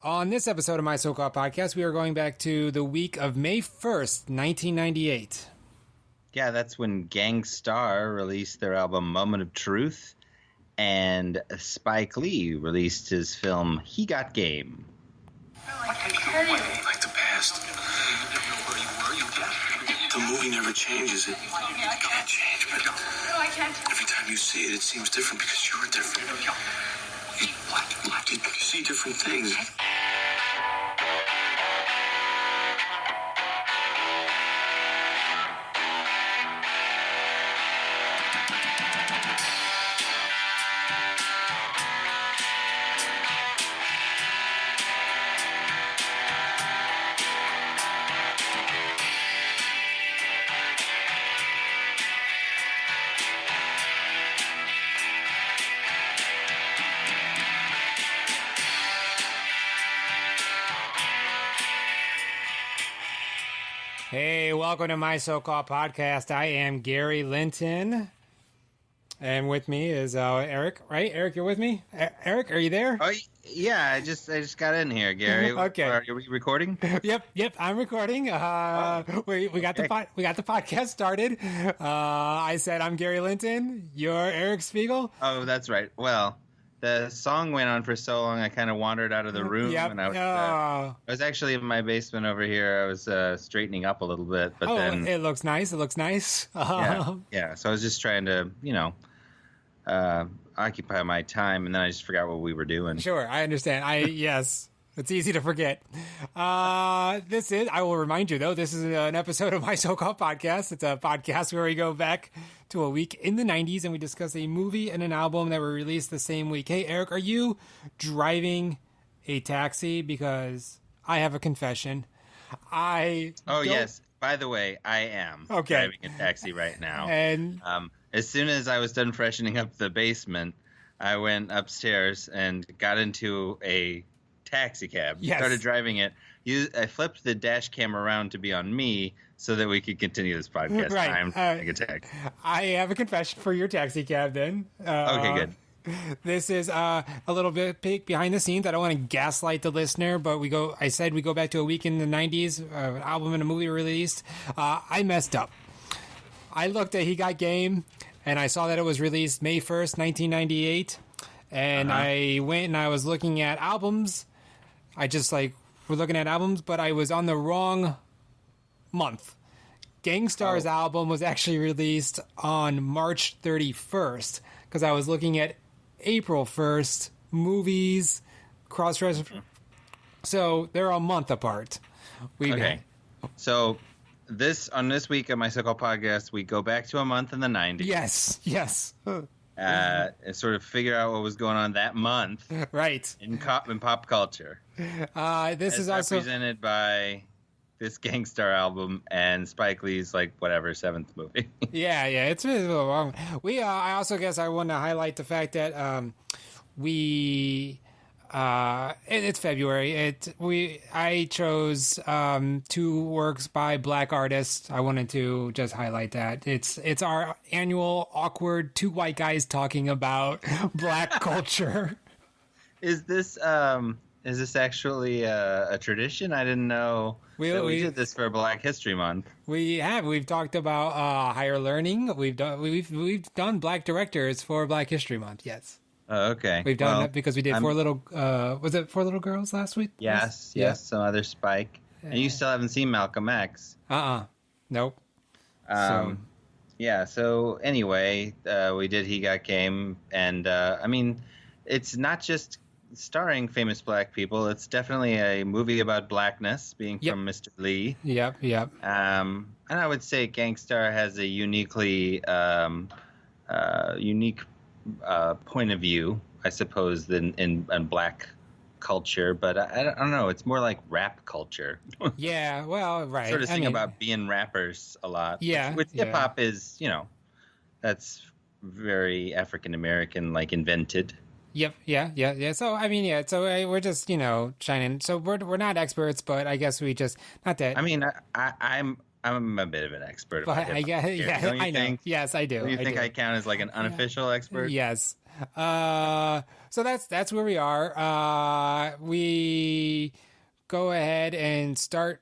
On this episode of My So-Called Podcast, we are going back to the week of May 1st, 1998. Yeah, that's when Gang Starr released their album Moment of Truth, and Spike Lee released his film He Got Game. Like the past. The movie never changes. It can't change, but every time you see it, it seems different because you were different. You see different things. Hey, welcome to My So-Called Podcast. I am Gary Linton, and with me is Eric, right? Eric, you're with me? Eric, are you there? Oh, yeah, I just got in here, Gary. Okay. Are we recording? Yep, I'm recording. We got the podcast started. I said I'm Gary Linton. You're Eric Spiegel. Oh, that's right. Well, the song went on for so long, I kind of wandered out of the room, and I was actually in my basement over here. I was straightening up a little bit, but then it looks nice. Yeah. So I was just trying to, occupy my time, and then I just forgot what we were doing. Sure, I understand. Yes. It's easy to forget. I will remind you, though, this is an episode of My So-Called Podcast. It's a podcast where we go back to a week in the 90s and we discuss a movie and an album that were released the same week. Hey, Eric, are you driving a taxi? Because I have a confession. Yes. By the way, I am driving a taxi right now. And as soon as I was done freshening up the basement, I went upstairs and got into a taxi cab. Yes. Started driving it. I flipped the dash cam around to be on me so that we could continue this podcast. Right. Time to take a taxi. I have a confession for your taxi cab then. Okay, good. This is a little bit peek behind the scenes. I don't want to gaslight the listener, but I said we go back to a week in the 90s, an album and a movie released. I messed up. I looked at He Got Game, and I saw that it was released May 1st, 1998. And I went and I was looking at albums. We're looking at albums, but I was on the wrong month. Gang Starr's album was actually released on March 31st because I was looking at April 1st movies, cross-reference. So they're a month apart. Okay. So on this week of My So-Called Podcast, we go back to a month in the 90s. Yes. And sort of figure out what was going on that month, right? In pop culture. This is also represented by this Gang Starr album and Spike Lee's seventh movie. yeah, it's really long. I also guess I want to highlight the fact that it's February. I chose two works by Black artists. I wanted to just highlight that. It's our annual awkward two white guys talking about Black culture. Is this actually a tradition? I didn't know we did this for Black History Month. We've talked about higher learning. We've done Black directors for Black History Month. Yes. Oh, okay. We've done that because we did Four Little. Was it Four Little Girls last week? Yes. Some other Spike, and you still haven't seen Malcolm X. Nope. So anyway, we did He Got Game, and it's not just starring famous Black people. It's definitely a movie about blackness, being from Mr. Lee. Yep. And I would say Gang Starr has a unique point of view, I suppose, than in Black culture, but I don't know. It's more like rap culture. Yeah, well, right. Sort of sing about being rappers a lot. Yeah, which hip hop is, that's very African American, invented. Yep. Yeah. So we're just shining. So we're not experts, but I guess we just not that. I mean, I'm a bit of an expert But about hip I hop. get, yeah, Don't you I know. think? Yes, I do. Do you I think do. I count as like an unofficial expert? Yes. So that's where we are. We go ahead and start.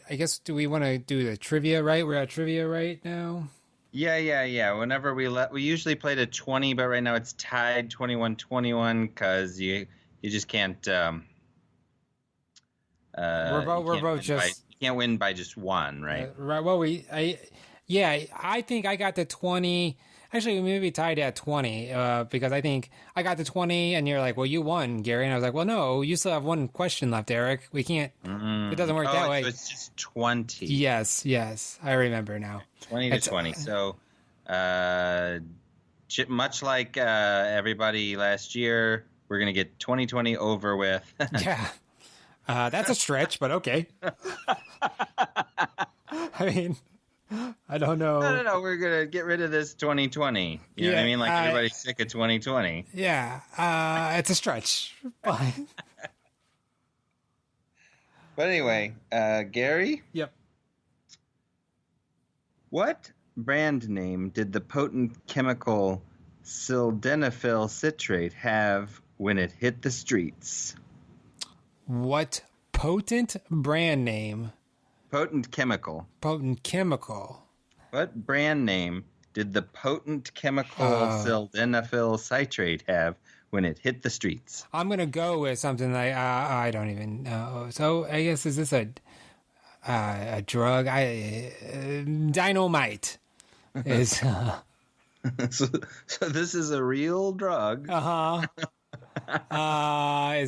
I guess, do we want to do the trivia, right? We're at trivia right now. Yeah. Whenever we usually play to 20, but right now it's tied 21-21 because you just can't We're both just you can't win by just one, right? right. Well, I think I got the 20. Actually, maybe tied at 20 because I think I got the 20, and you're like, well, you won, Gary, and I was like, well, no, you still have one question left, Eric. We can't. It doesn't work that way. So it's just 20. Yes, I remember now. 20 to 20. So, much like everybody last year, we're going to get 2020 over with. Yeah. That's a stretch, but okay. I mean, I don't know. No. We're going to get rid of this 2020. You know what I mean? Like everybody's sick of 2020. Yeah. It's a stretch. But anyway, Gary? Yep. What brand name did the potent chemical sildenafil citrate have when it hit the streets? What potent brand name? Potent chemical. Potent chemical. What brand name did the potent chemical sildenafil citrate have when it hit the streets? I'm gonna go with something like I don't even know. So I guess, is this a drug? Dynamite is. So this is a real drug. Is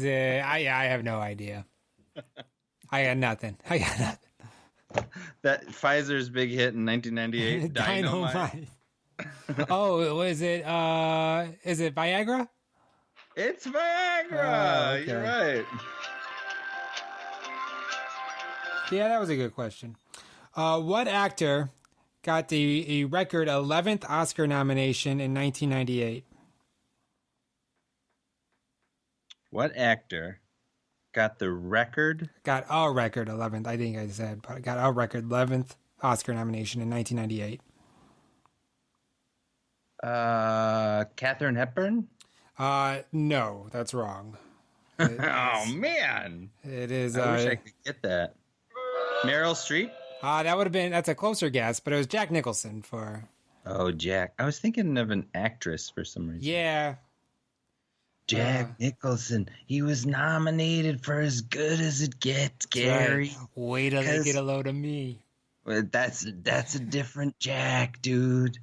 it? I have no idea. I got nothing. That Pfizer's big hit in 1998. Dynamite. Oh, is it Viagra? It's Viagra. Okay. You're right. Yeah, that was a good question. What actor got the record 11th Oscar nomination in 1998? What actor got the record? Got a record 11th. I think I said, but got a record 11th Oscar nomination in 1998. Katharine Hepburn? No, that's wrong. Oh man, It is. I wish I could get that. Meryl Streep? That would have been. That's a closer guess, but it was Jack Nicholson for. Oh, Jack. I was thinking of an actress for some reason. Yeah. Jack Nicholson. He was nominated for As Good as It Gets, Gary. Right. Wait till they get a load of me. Well, that's a different Jack, dude.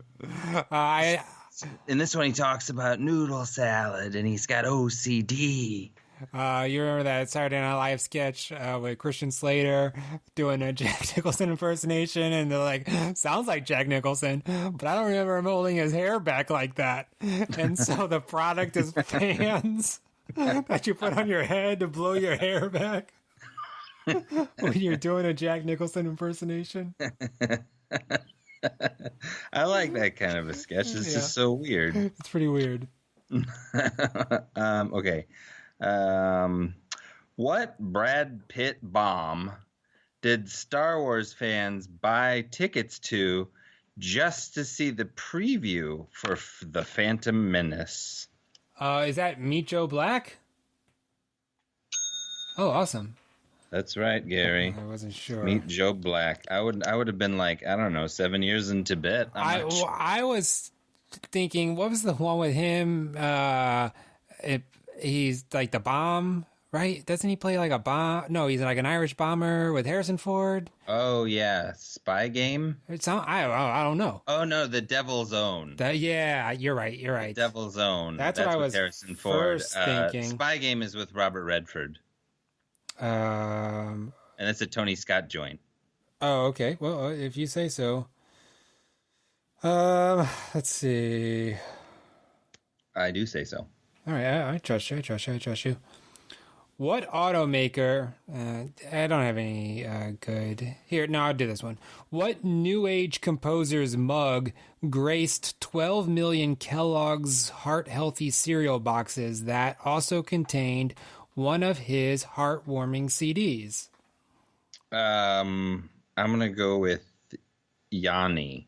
In this one, he talks about noodle salad, and he's got OCD. You remember that Saturday Night Live sketch with Christian Slater doing a Jack Nicholson impersonation, and they're like, sounds like Jack Nicholson, but I don't remember him holding his hair back like that. And so the product is fans that you put on your head to blow your hair back when you're doing a Jack Nicholson impersonation. I like that kind of a sketch. It's just so weird. It's pretty weird. Okay. What Brad Pitt bomb did Star Wars fans buy tickets to just to see the preview for The Phantom Menace? Is that Meet Joe Black? Oh, awesome. That's right, Gary. I wasn't sure. Meet Joe Black. I would have been like, I don't know, 7 years in Tibet. I was thinking, what was the one with him? He's like the bomb, right? Doesn't he play like a bomb? No, he's like an Irish bomber with Harrison Ford. Oh yeah, Spy Game. I don't know. Oh no, The Devil's Own. Yeah, you're right. The Devil's Own. That's what I was Harrison Ford. first thinking. Spy Game is with Robert Redford. And it's a Tony Scott joint. Oh, okay. Well, if you say so. Let's see. I do say so. All right, I trust you. What automaker? I don't have any good here. No, I'll do this one. What New Age composer's mug graced 12 million Kellogg's Heart Healthy cereal boxes that also contained one of his heartwarming CDs? I'm gonna go with Yanni.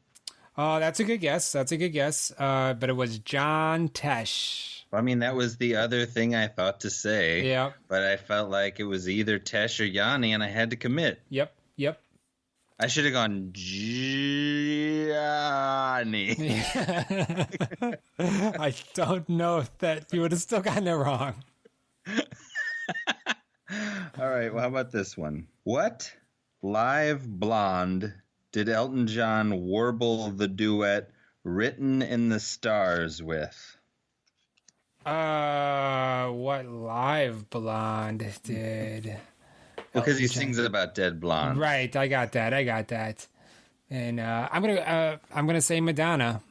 Oh, that's a good guess. But it was John Tesh. I mean, that was the other thing I thought to say. Yeah. But I felt like it was either Tesh or Yanni, and I had to commit. Yep. I should have gone Gianni. I don't know if that you would have still gotten it wrong. All right, well, how about this one? What live blonde did Elton John warble the duet Written in the Stars with? What live blonde did? Because he sings about dead blonde. Right, I got that. And I'm gonna say Madonna.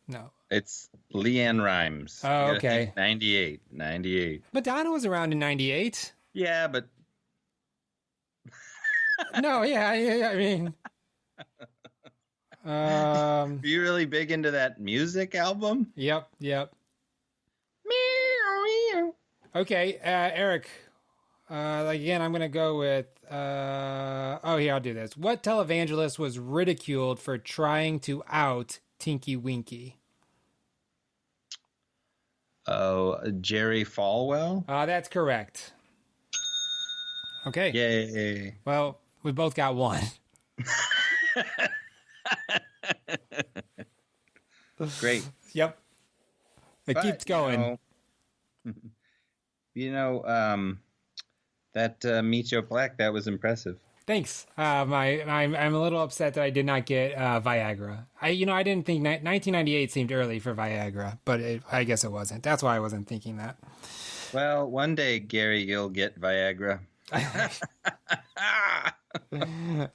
No. It's Leanne Rimes. Oh, okay. 98. Madonna was around in 98. Yeah, but... No, yeah, I mean... Are you really big into that music album? Yep. Okay, Eric. Again, I'm going to go with... I'll do this. What televangelist was ridiculed for trying to out Tinky Winky? Oh, Jerry Falwell? That's correct. Okay. Yay. Well, we both got one. Great. Yep. It keeps going. That Meet Joe Black, that was impressive. Thanks. I'm a little upset that I did not get Viagra. I didn't think 1998 seemed early for Viagra, but I guess it wasn't. That's why I wasn't thinking that. Well, one day, Gary, you'll get Viagra.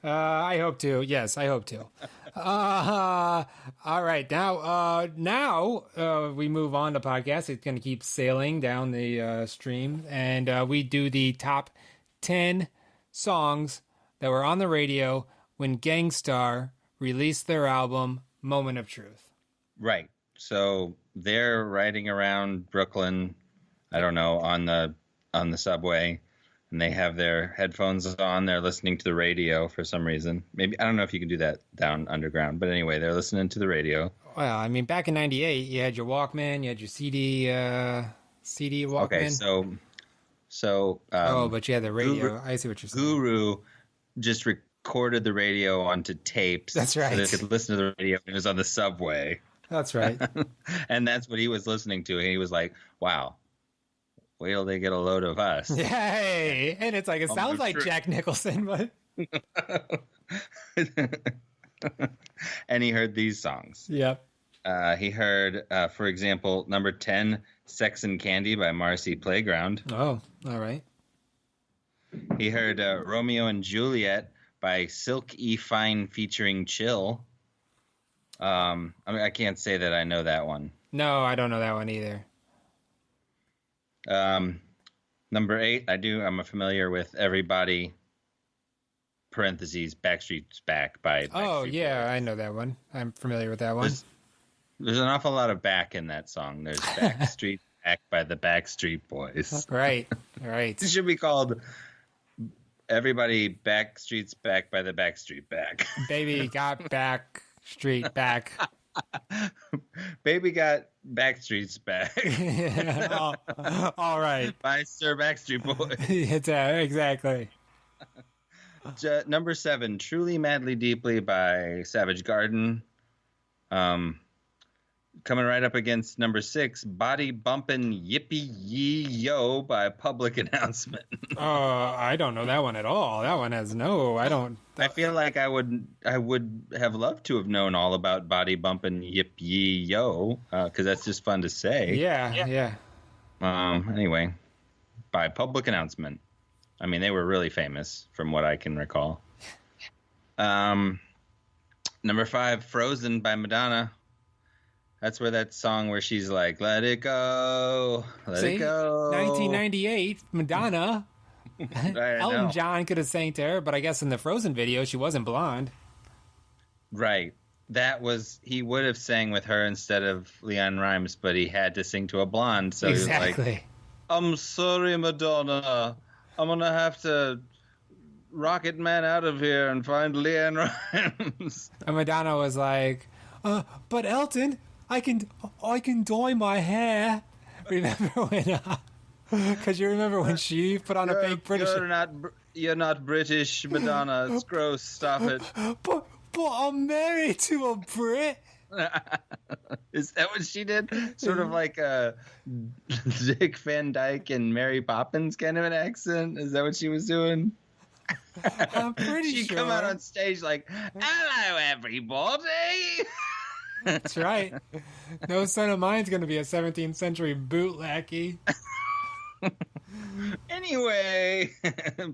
I hope to. Yes, I hope to. All right. Now we move on to podcast. It's going to keep sailing down the stream, and we do the top 10 songs that were on the radio when Gang Starr released their album Moment of Truth. Right. So they're riding around Brooklyn, I don't know, on the subway, and they have their headphones on. They're listening to the radio for some reason. Maybe, I don't know if you can do that down underground, but anyway, they're listening to the radio. Well, I mean, back in 98, you had your Walkman, you had your CD Walkman. Okay, so but you had the radio. I see what you're saying. Guru just recorded the radio onto tapes. That's right. So they could listen to the radio when it was on the subway. That's right. And that's what he was listening to. And he was like, wow, wait till they get a load of us. Yay! And it's like, it sounds like Jack Nicholson, but... And he heard these songs. Yep. He heard, for example, number 10, Sex and Candy by Marcy Playground. Oh, all right. He heard Romeo and Juliet by Silk E. Fine featuring Chill. I can't say that I know that one. No, I don't know that one either. Number 8, I'm familiar with Everybody, parentheses, Backstreet's Back by Backstreet Boys. I know that one. I'm familiar with that one. There's an awful lot of back in that song. There's Backstreet Back by the Backstreet Boys. Right. It should be called Everybody Backstreet's Back by the Backstreet Back. Baby got Backstreet Back. Baby got Backstreet's Back. All right. By Sir Backstreet Boys. Exactly. Number 7, Truly Madly Deeply by Savage Garden. Coming right up against number 6, Body Bumpin' Yippee Yee Yo by Public Announcement. I don't know that one at all. That one has I feel like I would have loved to have known all about Body Bumpin' Yip Yee Yo, because that's just fun to say. Yeah. Anyway, by Public Announcement. I mean, they were really famous from what I can recall. Number 5, Frozen by Madonna. That's where that song where she's like, let it go, let it go. 1998, Madonna. Elton John could have sang to her, but I guess in the Frozen video, she wasn't blonde. Right. He would have sang with her instead of Leanne Rimes, but he had to sing to a blonde. So exactly. He was like, I'm sorry, Madonna. I'm going to have to Rocket Man out of here and find Leanne Rimes. And Madonna was like, but Elton, I can dye my hair. Remember when? Because you remember when she put on a fake British. You're not British, Madonna. It's gross. Stop it. But I'm married to a Brit. Is that what she did? Sort of like a Dick Van Dyke and Mary Poppins kind of an accent? Is that what she was doing? I'm pretty sure. She'd come out on stage like, hello, everybody. That's right. No son of mine's going to be a 17th century bootlackey. Anyway,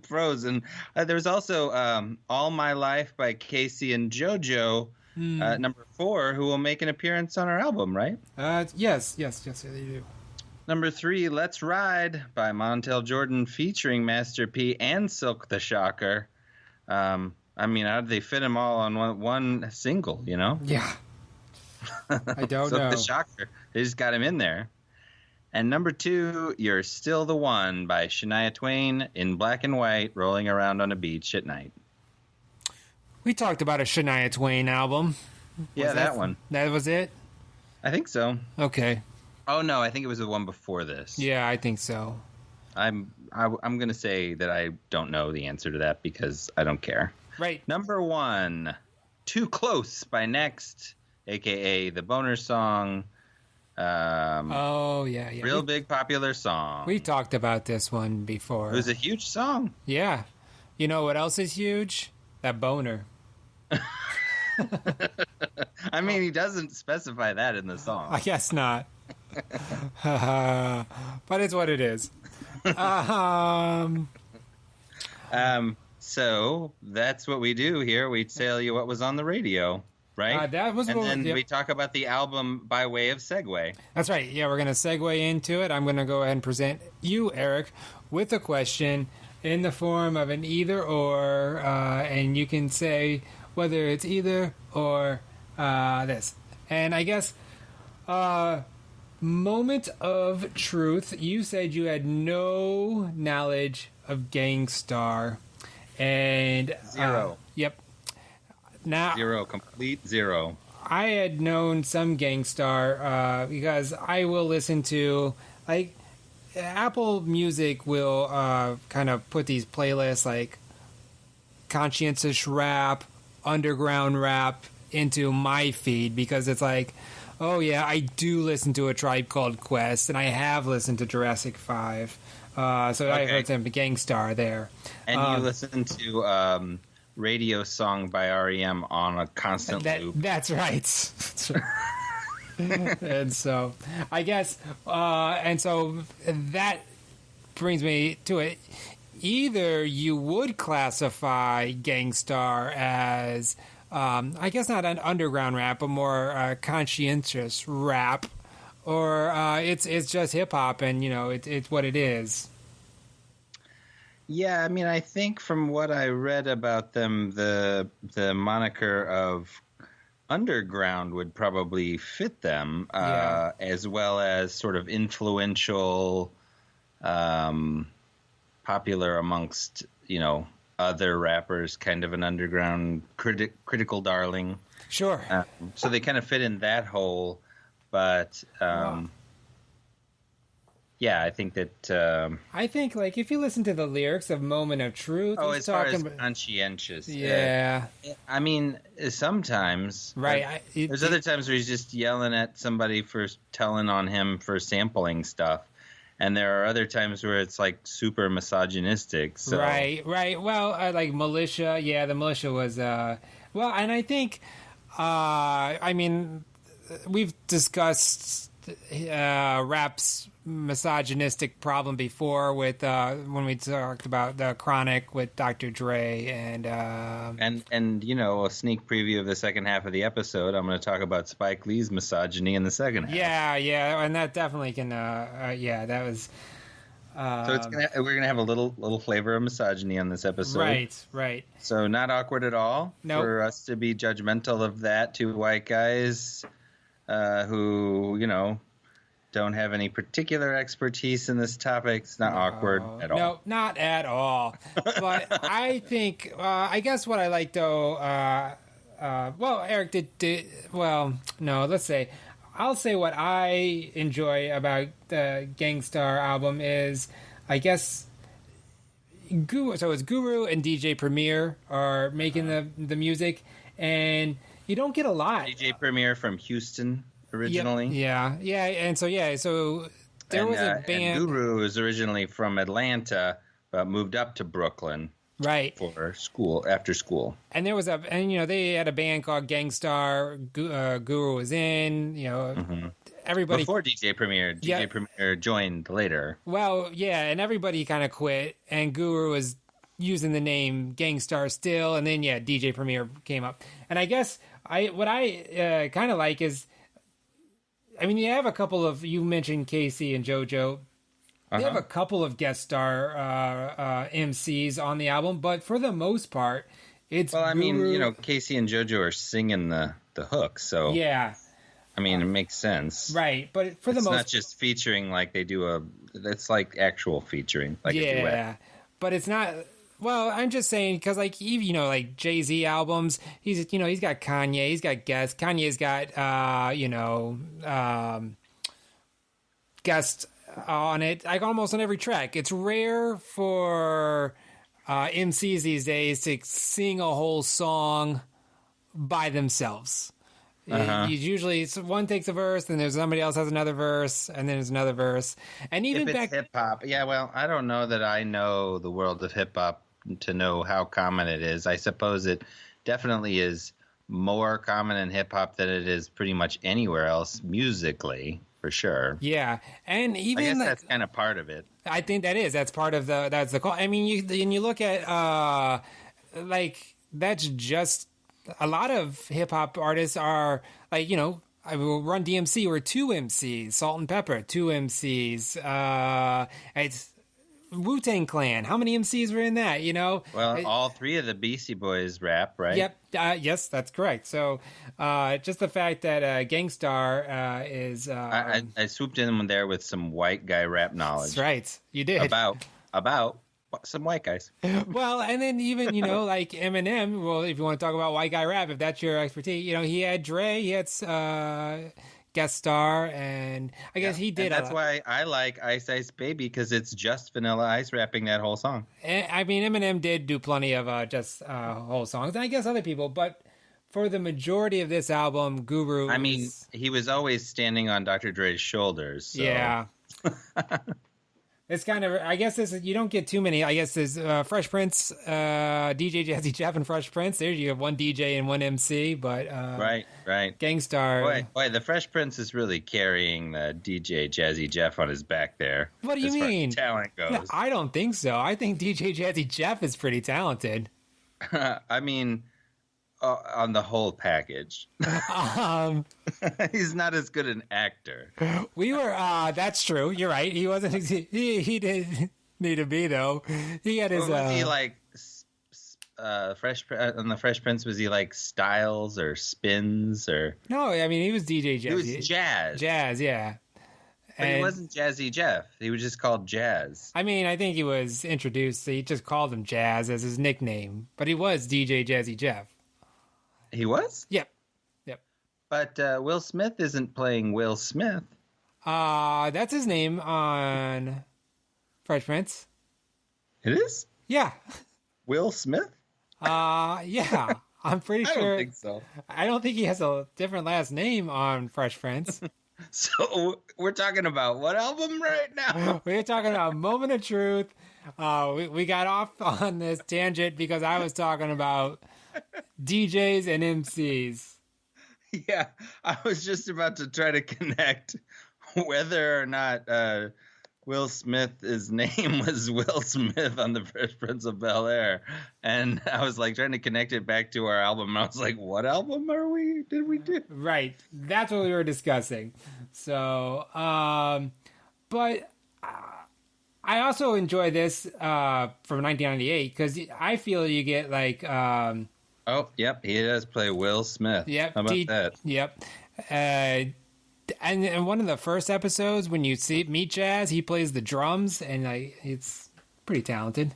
Frozen. There was also All My Life by Casey and JoJo, number 4, who will make an appearance on our album, right? Yes, they do. Number 3, Let's Ride by Montel Jordan featuring Master P and Silk the Shocker. I mean, how did they fit them all on one single, you know? Yeah. I don't know. Silk the Shocker. They just got him in there. And number 2, You're Still the One by Shania Twain in black and white, rolling around on a beach at night. We talked about a Shania Twain album. Yeah, that one. That was it? I think so. Okay. Oh, no, I think it was the one before this. Yeah, I think so. I'm going to say that I don't know the answer to that because I don't care. Right. Number 1, Too Close by Next, a.k.a. the Boner Song. Yeah. Real big popular song. We talked about this one before. It was a huge song. Yeah. You know what else is huge? That boner. I mean, he doesn't specify that in the song. I guess not. But it's what it is. So that's what we do here. We tell you what was on the radio, right? We talk about the album by way of segue. That's right. Yeah, we're going to segue into it. I'm going to go ahead and present you, Eric, with a question in the form of an either or, and you can say whether it's either or this. And I guess, moment of truth, you said you had no knowledge of Gang Starr. And 0. Yep. Now 0, complete 0. I had known some Gang Starr because I will listen to, like, Apple Music will kind of put these playlists like conscientious rap, underground rap into my feed because it's like, oh yeah, I do listen to A Tribe Called Quest and I have listened to Jurassic 5. So I heard some Gang Starr there. And you listen to Radio Song by R.E.M. on a constant loop. That's right. And so I guess, and so that brings me to it. Either you would classify Gang Starr as, I guess not an underground rap, but more conscientious rap, or it's just hip hop, and you know it's what it is. Yeah, I mean, I think from what I read about them, the moniker of underground would probably fit them, as well as sort of influential, popular amongst, you know, other rappers, kind of an underground critical darling. Sure. So they kind of fit in that hole, but yeah, I think that. I think, like, if you listen to the lyrics of "Moment of Truth," as far as conscientious, yeah. I mean, sometimes, right? There's other times where he's just yelling at somebody for telling on him for sampling stuff, and there are other times where it's like super misogynistic. So. Right. Well, like Militia, the Militia was well, and I think, I mean, we've discussed rap's misogynistic problem before with when we talked about the Chronic with Dr. Dre and you know, a sneak preview of the second half of the episode. I'm going to talk about Spike Lee's misogyny in the second half. Yeah, and that definitely can. That was. So we're gonna have a little flavor of misogyny on this episode. Right. So not awkward at all for us to be judgmental of that. Two white guys who, you know, don't have any particular expertise in this topic. It's not awkward at all. No, not at all. But I think, I guess what I like though, well, Eric well, no, let's say, I'll say what I enjoy about the Gang Starr album is, I guess, so it's Guru and DJ Premier are making the music, and you don't get a lot. DJ Premier from Houston originally. Yeah, and so there was a band. And Guru was originally from Atlanta, but moved up to Brooklyn. Right. For school, after school. And there was they had a band called Gang Starr. Guru was in, everybody. Before DJ Premier. DJ Premier joined later. Well, yeah, and everybody kind of quit, and Guru was using the name Gang Starr still, and then, DJ Premier came up. And I guess what I kind of like is, you have a couple of, you mentioned Casey and JoJo. They have a couple of guest star MCs on the album, but for the most part, it's Guru. Casey and JoJo are singing the hook, so yeah. It makes sense, right? But for the most, it's not just featuring like they do it's like actual featuring, like a duet. But it's not. Well, I'm just saying because even like Jay-Z albums, he's got Kanye, he's got guests. Kanye's got guests on it, like almost on every track. It's rare for MCs these days to sing a whole song by themselves. Usually one takes a verse, then there's somebody else has another verse, and then there's another verse. And even if it's hip hop, I don't know that I know the world of hip hop to know how common it is. I suppose it definitely is more common in hip hop than it is pretty much anywhere else musically. For sure. Yeah, and even I guess that's kind of part of it. I think that's part of that's the call. You look at that's just a lot of hip hop artists are I will Run DMC were 2 MCs, Salt and Pepper 2 MCs. It's Wu-Tang Clan. How many MCs were in that? Well, all 3 of the Beastie Boys rap, right? Yep. Yes, that's correct. So, just the fact that Gang Starr is. I swooped in there with some white guy rap knowledge. That's right. You did about some white guys. Well, and then even like Eminem. Well, if you want to talk about white guy rap, if that's your expertise, he had Dre, he had guest star, and I guess he did. And that's why I like Ice Ice Baby, because it's just Vanilla Ice rapping that whole song. Eminem did do plenty of just whole songs, and I guess other people, but for the majority of this album, Guru. He was always standing on Dr. Dre's shoulders. So. Yeah. It's kind of, I guess you don't get too many. I guess there's Fresh Prince, DJ Jazzy Jeff and Fresh Prince. There you have one DJ and one MC, but right. Gang Starr. Boy, the Fresh Prince is really carrying the DJ Jazzy Jeff on his back there. What do you mean? As far as talent goes. No, I don't think so. I think DJ Jazzy Jeff is pretty talented. On the whole package. He's not as good an actor. We were, that's true. You're right. He wasn't, he didn't need to be, though. He had his, was he like, on the Fresh Prince, was he like Styles or Spins or? No, he was DJ Jazzy. He was Jazz. Jazz, yeah. But he wasn't Jazzy Jeff. He was just called Jazz. I think he was introduced, he just called him Jazz as his nickname. But he was DJ Jazzy Jeff. He was? Yep. But Will Smith isn't playing Will Smith. That's his name on Fresh Prince. It is? Yeah. Will Smith? Yeah. I'm pretty sure. I don't think so. I don't think he has a different last name on Fresh Prince. So we're talking about what album right now? We're talking about Moment of Truth. We got off on this tangent because I was talking about DJs and MCs. Yeah, I was just about to try to connect whether or not Will Smith's name was Will Smith on the Fresh Prince of Bel-Air, and I was like trying to connect it back to our album. And I was like, "What album did we do?" Right, that's what we were discussing. So, but I also enjoy this from 1998 because I feel you get like. Oh, yep, he does play Will Smith. Yep. How about that? Yep. And in one of the first episodes, when you meet Jazz, he plays the drums, and it's pretty talented.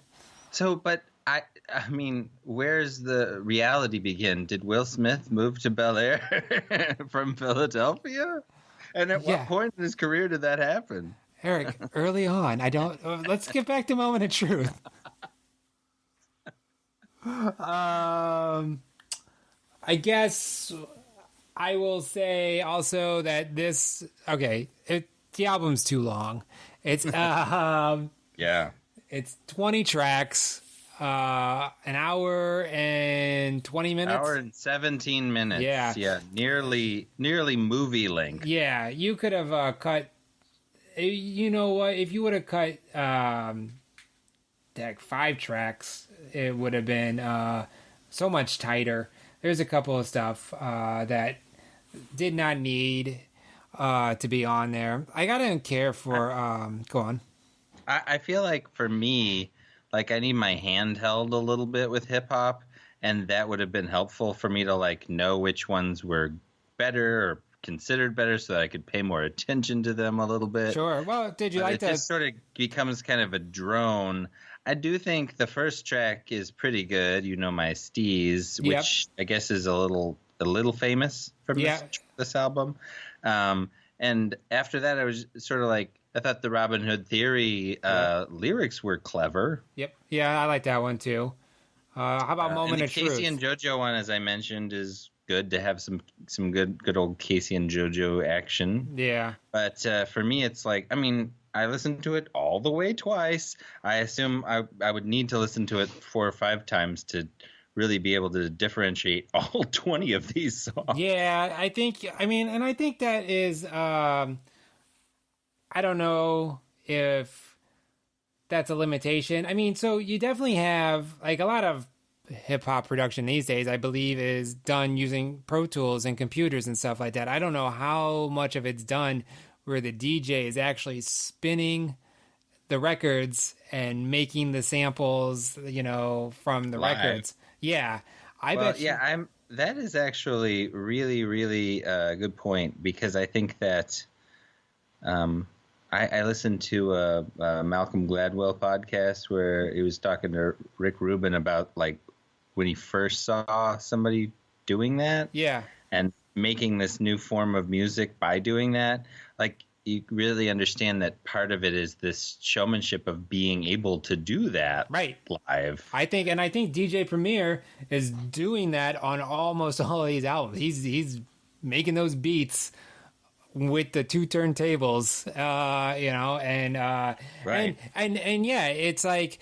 So, but I mean, where's the reality begin? Did Will Smith move to Bel Air from Philadelphia? And at what point in his career did that happen? Eric, early on. I don't. Let's get back to Moment of Truth. I guess I will say also that this. Okay, the album's too long. It's Yeah. It's 20 tracks, an hour and 20 minutes. Hour and 17 minutes. Yeah. Yeah. Nearly movie length. Yeah, you could have cut. You know what? If you would have cut like 5 tracks, it would have been so much tighter. There's a couple of stuff that did not need to be on there. I gotta care for. Go on. I feel like for me, like I need my hand held a little bit with hip hop, and that would have been helpful for me to like know which ones were better or considered better, so that I could pay more attention to them a little bit. Sure. Well, did you like it that? It just sort of becomes kind of a drone. I do think the first track is pretty good. You Know My Steez, which I guess is a little famous from this album. And after that, I was sort of like, I thought the Robin Hood Theory lyrics were clever. Yep. Yeah, I like that one too. How about Moment of Truth? Casey and JoJo one, as I mentioned, is good to have some good old Casey and JoJo action. Yeah. But for me, it's like, I mean, I listened to it all the way twice. I assume I would need to listen to it 4 or 5 times to really be able to differentiate all 20 of these songs. Yeah, I think that is, I don't know if that's a limitation. I mean, so you definitely have, like, a lot of hip-hop production these days, I believe, is done using Pro Tools and computers and stuff like that. I don't know how much of it's done where the DJ is actually spinning the records and making the samples, from the records. Yeah. That is actually really, really a good point, because I think that I listened to a Malcolm Gladwell podcast where he was talking to Rick Rubin about like when he first saw somebody doing that. Yeah. And making this new form of music by doing that. Like, you really understand that part of it is this showmanship of being able to do that live. I think DJ Premier is doing that on almost all of these albums. He's making those beats with the 2 turntables, and yeah, it's like,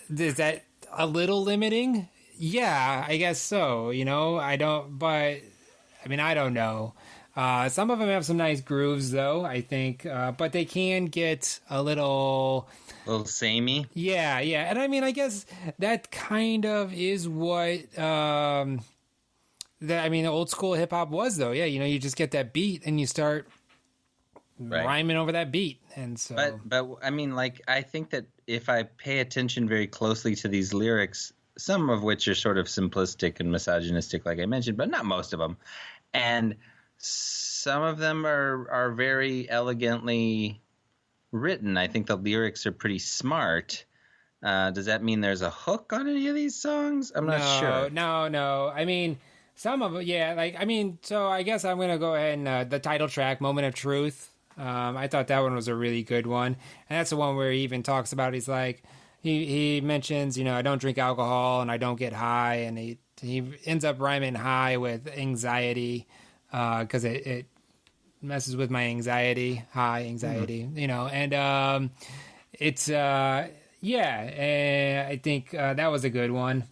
is that a little limiting? Yeah, I guess so. I don't know. Some of them have some nice grooves, though, I think, but they can get a little samey. Yeah, and I guess that kind of is what the old school hip hop was, though. Yeah, you just get that beat and you start rhyming over that beat, and so. But I mean, like, I think that if I pay attention very closely to these lyrics, some of which are sort of simplistic and misogynistic, like I mentioned, but not most of them, and some of them are very elegantly written. I think the lyrics are pretty smart. Does that mean there's a hook on any of these songs? I'm not sure. No. I mean, some of it, yeah. So I guess I'm going to go ahead and the title track, Moment of Truth. I thought that one was a really good one. And that's the one where he even talks about, he's like, he mentions, I don't drink alcohol and I don't get high. And he ends up rhyming high with anxiety. Because it messes with my anxiety, high anxiety, and it's and I think that was a good one.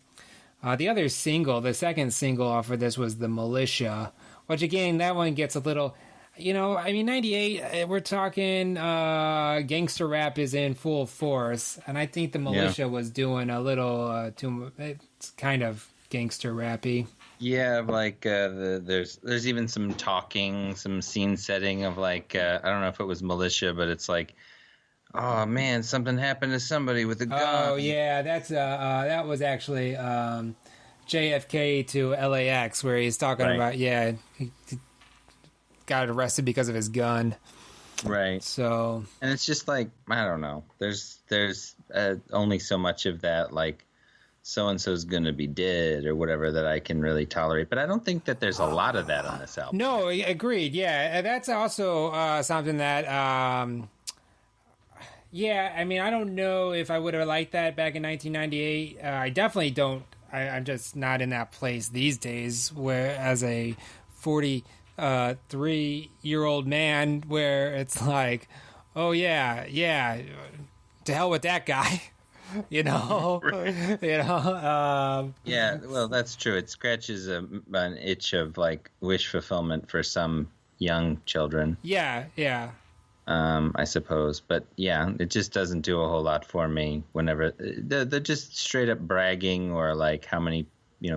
The other single, the second single off of this was The Militia, which again, that one gets a little, 98, we're talking gangster rap is in full force, and I think The Militia was doing a little it's kind of gangster rappy. Yeah, like there's even some talking, some scene setting of like I don't know if it was Militia, but it's like, oh man, something happened to somebody with a gun. Oh yeah, that's that was actually JFK to LAX, where he's talking about got arrested because of his gun. Right. So, and it's just like, I don't know. There's only so much of that, like, so-and-so's going to be dead or whatever that I can really tolerate. But I don't think that there's a lot of that on this album. No, agreed. Yeah, that's also something that, yeah, I mean, I don't know if I would have liked that back in 1998. I definitely don't. I'm just not in that place these days where, as a 43-year-old man, where it's like, oh, yeah, to hell with that guy. You know, yeah, well, that's true. It scratches an itch of like wish fulfillment for some young children. Yeah. I suppose, but yeah, it just doesn't do a whole lot for me. Whenever they're just straight up bragging or like how many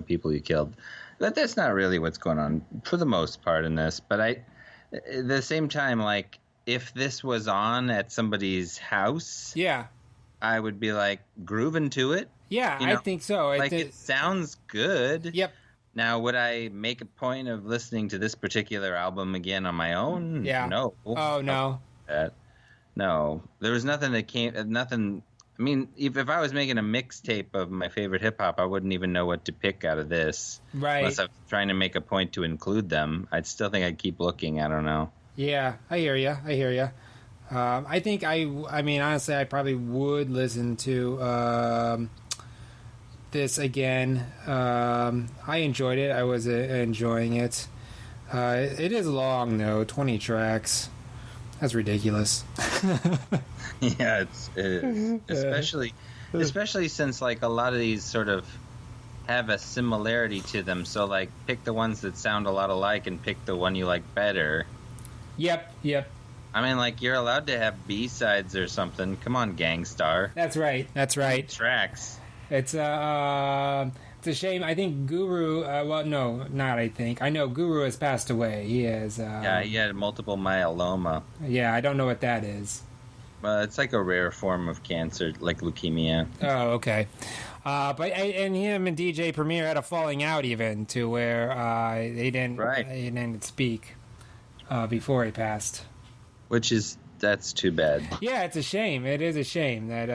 people you killed. That's not really what's going on for the most part in this. But at the same time, like if this was on at somebody's house, yeah. I would be like grooving to it. Yeah, I think so. Like it sounds good. Yep. Now, would I make a point of listening to this particular album again on my own? Yeah. No. Oh, no. No. There was nothing that nothing. I mean, if I was making a mixtape of my favorite hip hop, I wouldn't even know what to pick out of this. Right. Unless I was trying to make a point to include them. I'd still think I'd keep looking. I don't know. Yeah, I hear you. I think I mean, honestly, I probably would listen to this again. I enjoyed it. I was enjoying it. It is long, though. 20 tracks. That's ridiculous. Yeah, it is. Especially since, like, a lot of these sort of have a similarity to them. So, like, pick the ones that sound a lot alike and pick the one you like better. Yep. I mean, like, you're allowed to have B-sides or something. Come on, Gang Starr. That's right. Tracks. It's a shame. I think Guru, well, no, not I think. I know Guru has passed away. He has... yeah, he had multiple myeloma. Yeah, I don't know what that is. Well, it's like a rare form of cancer, like leukemia. Oh, okay. But and him and DJ Premier had a falling out even to where they didn't speak before he passed. That's too bad. Yeah, it's a shame. It is a shame that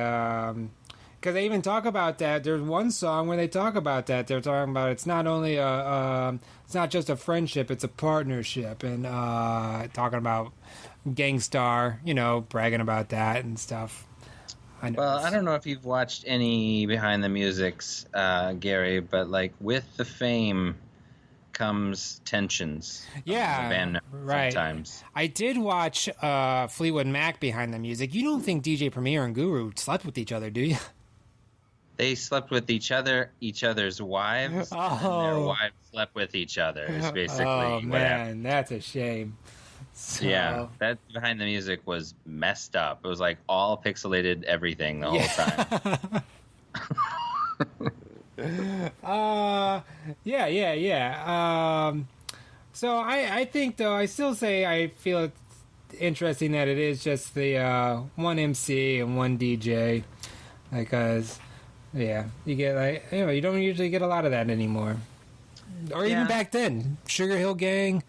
because they even talk about that. There's one song where they talk about that. They're talking about it's not only it's not just a friendship, it's a partnership, and talking about Gang Starr, bragging about that and stuff. I don't know if you've watched any Behind the Musics, Gary, but like with the fame comes tensions. Yeah, the band right. Sometimes I did watch Fleetwood Mac Behind the Music. You don't think DJ Premier and Guru slept with each other, do you? They slept with each other's wives, and their wives slept with each other. Is basically what happened. Man, that's a shame. So... Yeah, that Behind the Music was messed up. It was like all pixelated everything the whole time. Yeah. So I think, though, I still say I feel it's interesting that it is just the one MC and one DJ, because you get like you don't usually get a lot of that anymore, or even back then. Sugar Hill Gang,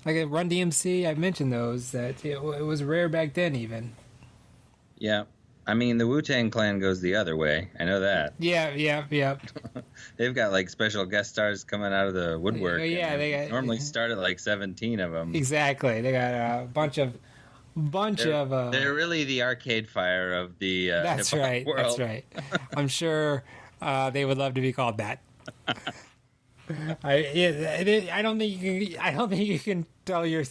like Run DMC, I mentioned those that it was rare back then even. Yeah. I mean, the Wu-Tang Clan goes the other way. I know that. Yeah. They've got, like, special guest stars coming out of the woodwork. Yeah, they normally start at, like, 17 of them. Exactly. They got a bunch of... They're really the Arcade Fire of the that's right. world. That's right. I'm sure they would love to be called that. I don't think you can tell your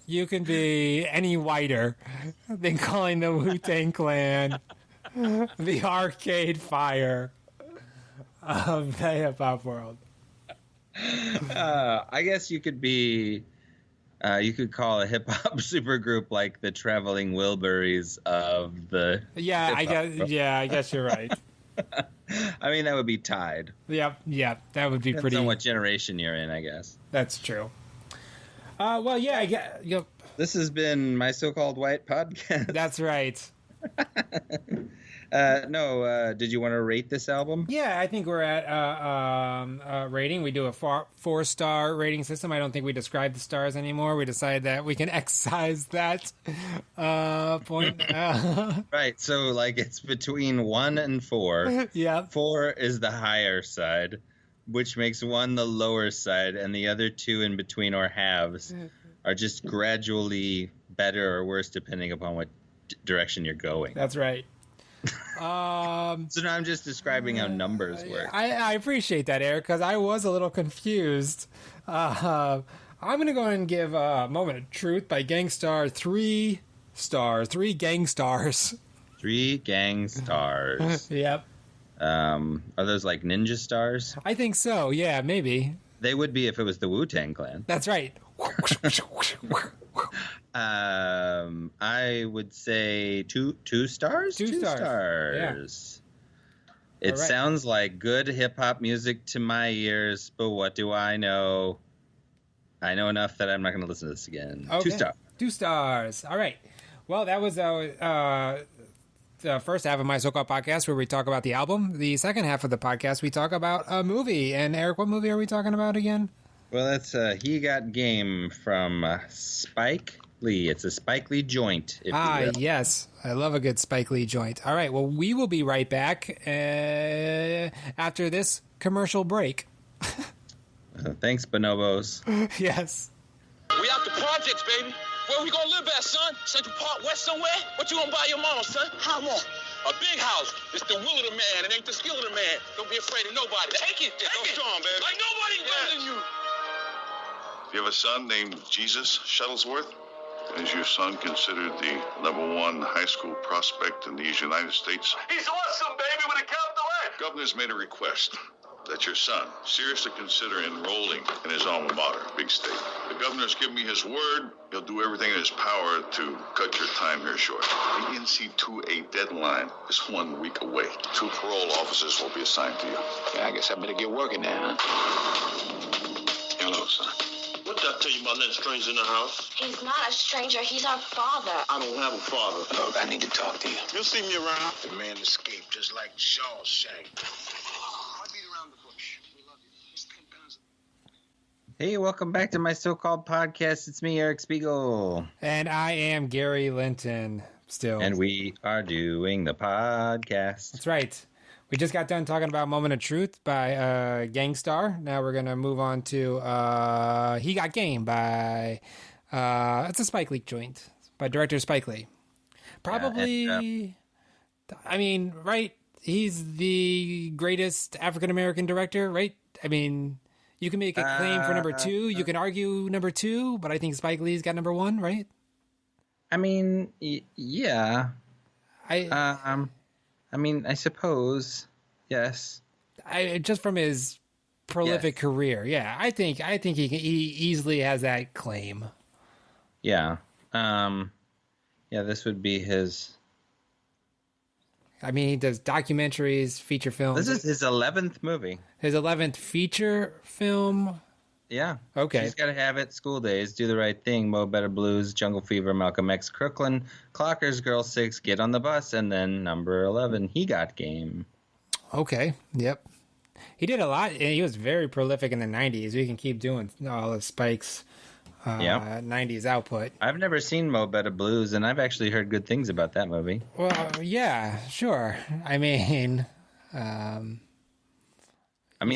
you can be any whiter than calling the Wu-Tang Clan the Arcade Fire of the hip hop world. I guess you could be. You could call a hip hop supergroup like the Traveling Wilburys of the. Yeah, I guess you're right. I mean, that would be tied. Yep, that would be Depends pretty. on what generation you're in, I guess. That's true. Well, yeah, I guess. This has been my so-called white podcast. That's right. No, did you want to rate this album? Yeah, I think we're at rating. We do a 4-star rating system. I don't think we describe the stars anymore. We decided that we can excise that point. Right, so like it's between 1 and 4. Yeah. 4 is the higher side, which makes 1 the lower side, and the other 2 in between or halves are just gradually better or worse depending upon what direction you're going. That's right. So now I'm just describing how numbers work. I appreciate that, Eric, because I was a little confused. I'm going to go ahead and give Moment of Truth by Gang Starr 3 stars. 3 Gang Stars. 3 Gang Stars. Yep. Are those like ninja stars? I think so. Yeah, maybe. They would be if it was the Wu-Tang Clan. That's right. I would say two stars. 2 stars. Yeah. It All right. sounds like good hip hop music to my ears, but what do I know? I know enough that I'm not going to listen to this again. Okay. 2 stars. 2 stars. All right. Well, that was the first half of my so-called podcast where we talk about the album. The second half of the podcast, we talk about a movie. And Eric, what movie are we talking about again? Well, that's He Got Game from Spike Lee. It's a Spike Lee joint, if you will. Yes. I love a good Spike Lee joint. All right. Well, we will be right back after this commercial break. Thanks, bonobos. Yes. We out the projects, baby. Where we gonna live at, son? Central Park West somewhere? What you gonna buy your mama, son? How much? A big house. It's the will of the man. It ain't the skill of the man. Don't be afraid of nobody. Take it. Take it. Strong, baby. Like nobody better than you. You have a son named Jesus Shuttlesworth? Is your son considered the #1 high school prospect in these United States? He's awesome, baby, with a capital A. Governor's made a request that your son seriously consider enrolling in his alma mater, Big State. The governor's given me his word. He'll do everything in his power to cut your time here short. The NC2A deadline is 1 week away. 2 parole officers will be assigned to you. Yeah, I guess I better get working now, huh? Hello, son. What did I tell you about letting strangers in the house? He's not a stranger. He's our father. I don't have a father. Look, I need to talk to you. You'll see me around. The man escaped just like Shawshank. Hey, welcome back to my so-called podcast. It's me, Eric Spiegel. And I am Gary Linton still. And we are doing the podcast. That's right. We just got done talking about Moment of Truth by Gang Starr. Now we're going to move on to He Got Game by... it's a Spike Lee joint by director Spike Lee. Probably... I mean, right? He's the greatest African-American director, right? I mean... You can make a claim for number 2. You can argue number 2, but I think Spike Lee's got number 1, right? I mean, yeah. I mean, I suppose, yes. Just from his prolific career, yeah. I think he easily has that claim. Yeah. Yeah, this would be his... I mean, he does documentaries, feature films. This is his 11th movie. His 11th feature film. Yeah. Okay. He's got to have it. School Days, Do the Right Thing, Mo Better Blues, Jungle Fever, Malcolm X, Crooklyn, Clockers, Girl 6, Get on the Bus, and then number 11, He Got Game. Okay. Yep. He did a lot. He was very prolific in the 90s. We can keep doing all of Spike's 90s output. I've never seen Mo Better Blues, and I've actually heard good things about that movie. Well, yeah, sure. I mean...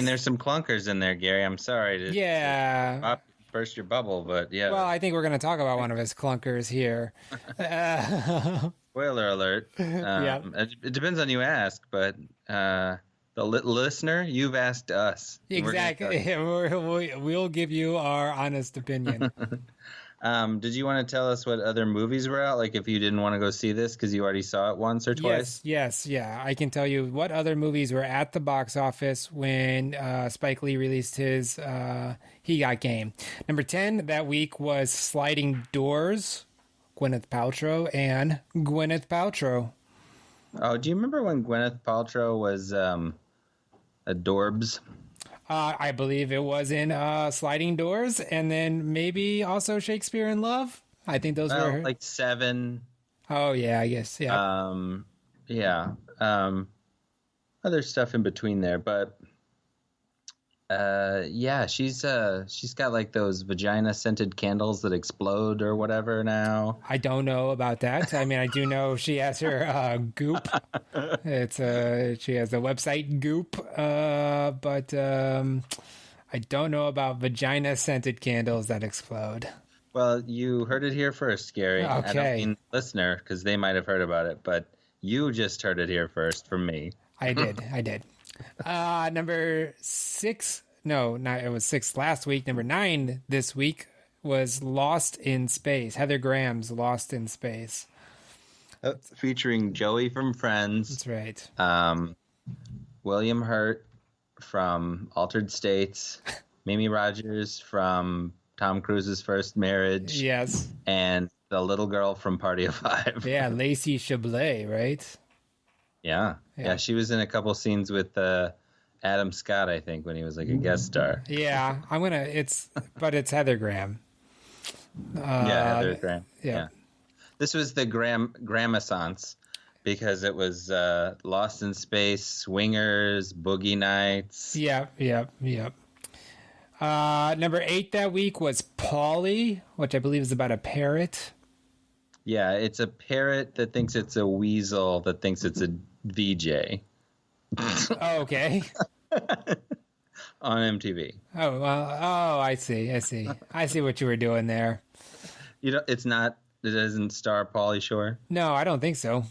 there's some clunkers in there, Gary. I'm sorry to burst your bubble, but yeah. Well, I think we're going to talk about one of his clunkers here. Spoiler alert. It depends on you ask, but the listener, you've asked us. Exactly. We'll give you our honest opinion. Did you want to tell us what other movies were out? Like if you didn't want to go see this because you already saw it once or twice? Yes. I can tell you what other movies were at the box office when Spike Lee released his He Got Game. Number 10 that week was Sliding Doors, Gwyneth Paltrow, and Gwyneth Paltrow. Oh, do you remember when Gwyneth Paltrow was Adorbs? I believe it was in Sliding Doors, and then maybe also Shakespeare in Love. I think those were like 7. Oh yeah, I guess yeah. Yeah. Other stuff in between there, but yeah, she's got like those vagina scented candles that explode or whatever now. I don't know about that. I mean, I do know she has her Goop. It's she has the website Goop, but I don't know about vagina scented candles that explode. Well, you heard it here first, Gary. Okay. I don't mean listener, because they might have heard about it, but you just heard it here first from me. I did. Number 6. No, not, it was 6 last week. Number 9 this week was Lost in Space. Heather Graham's Lost in Space. Featuring Joey from Friends. That's right. William Hurt from Altered States. Mimi Rogers from Tom Cruise's First Marriage. Yes. And the little girl from Party of Five. Yeah, Lacey Chablet, right? Yeah. She was in a couple scenes with Adam Scott, I think, when he was like a guest star. Yeah, but it's Heather Graham. Heather Graham. Yeah. This was the Gramaissance because it was Lost in Space, Swingers, Boogie Nights. Yep. Number 8 that week was Polly, which I believe is about a parrot. Yeah, it's a parrot that thinks it's a weasel that thinks it's a VJ. Oh, okay. On MTV. Oh, well, I see what you were doing there. It doesn't star Pauly Shore? No, I don't think so.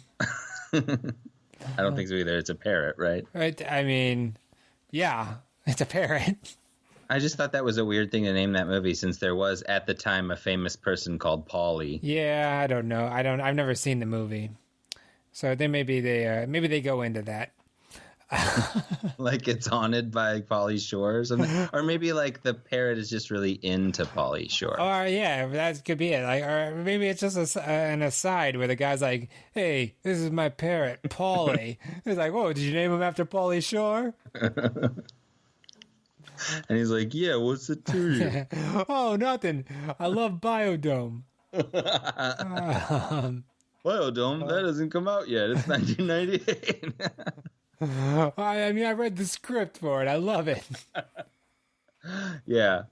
I don't think so either. It's a parrot, right? I mean, yeah, it's a parrot. I just thought that was a weird thing to name that movie since there was at the time a famous person called Pauly. Yeah, I don't know. I've never seen the movie. So maybe they go into that. Like it's haunted by Pauly Shore or something. Or maybe like the parrot is just really into Pauly Shore. Or yeah, that could be it. Like, or maybe it's just an aside where the guy's like, "Hey, this is my parrot, Pauly." He's like, "Whoa, did you name him after Pauly Shore?" And he's like, "Yeah, what's it to you?" Oh, nothing. I love Biodome. Biodome? That hasn't come out yet. It's 1998. I mean, I read the script for it. I love it. Yeah.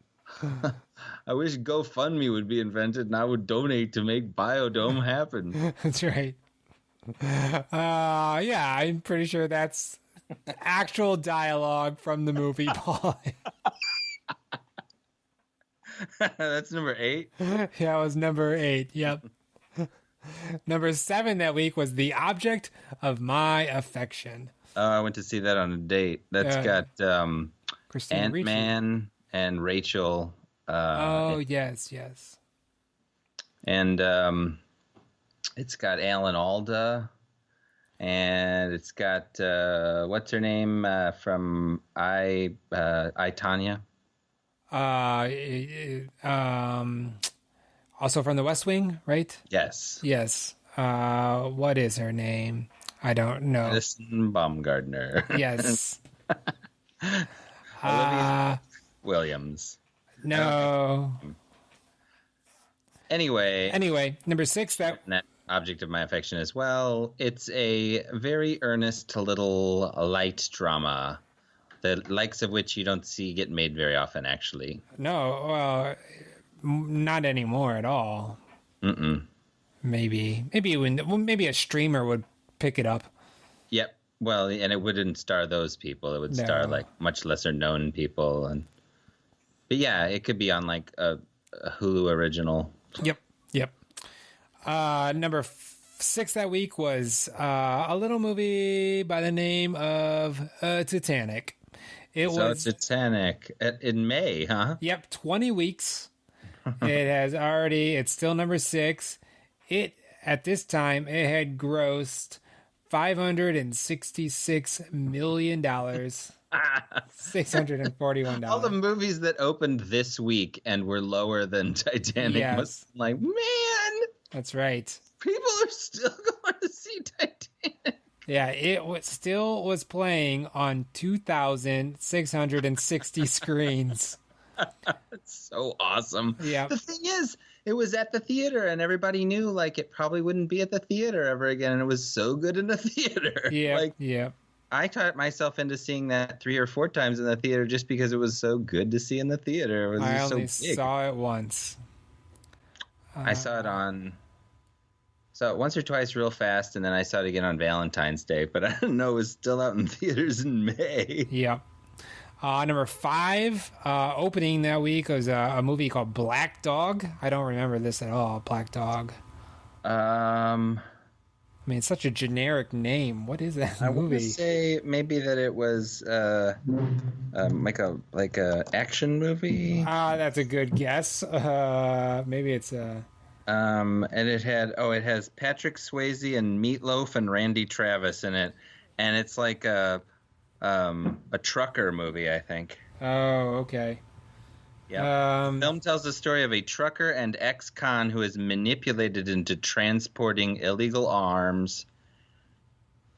I wish GoFundMe would be invented and I would donate to make Biodome happen. That's right. Yeah, I'm pretty sure that's actual dialogue from the movie Paul. That's number 8? Yeah, it was number 8. Yep. Number 7 that week was The Object of My Affection. Oh, I went to see that on a date. That's got Ant-Man and Rachel. Yes. And it's got Alan Alda. And it's got, what's her name from I, Tonya? Also from The West Wing, right? Yes. Yes. What is her name? I don't know. Madison Baumgartner. Yes. Olivia Williams. No. Anyway, number 6 that object of my affection as well. It's a very earnest little light drama, the likes of which you don't see get made very often, actually. No, not anymore at all. Maybe a streamer would pick it up. Yep. Well, and it wouldn't star those people. It would star like much lesser known people, but yeah, it could be on like a Hulu original. Yep. Number 6 that week was a little movie by the name of Titanic. Titanic in May, huh? Yep, 20 weeks. It's still number 6. At this time, it had grossed $566 million. $641. All the movies that opened this week and were lower than Titanic was like, man. That's right. People are still going to see Titanic. Yeah, it still was playing on 2,660 screens. That's so awesome. Yeah. The thing is, it was at the theater, and everybody knew like it probably wouldn't be at the theater ever again, and it was so good in the theater. Yeah. I taught myself into seeing that 3 or 4 times in the theater just because it was so good to see in the theater. It was I just only so big. saw it once. I saw it once or twice real fast, and then I saw it again on Valentine's Day, but I didn't know it was still out in theaters in May. Yeah. Number 5, opening that week was a movie called Black Dog. I don't remember this at all, Black Dog. I mean, it's such a generic name. What is that movie? I want to say maybe that it was like a action movie. That's a good guess. Maybe it's and it has Patrick Swayze and Meatloaf and Randy Travis in it, and it's like a trucker movie, I think. Oh, okay. Yeah. The film tells the story of a trucker and ex-con who is manipulated into transporting illegal arms.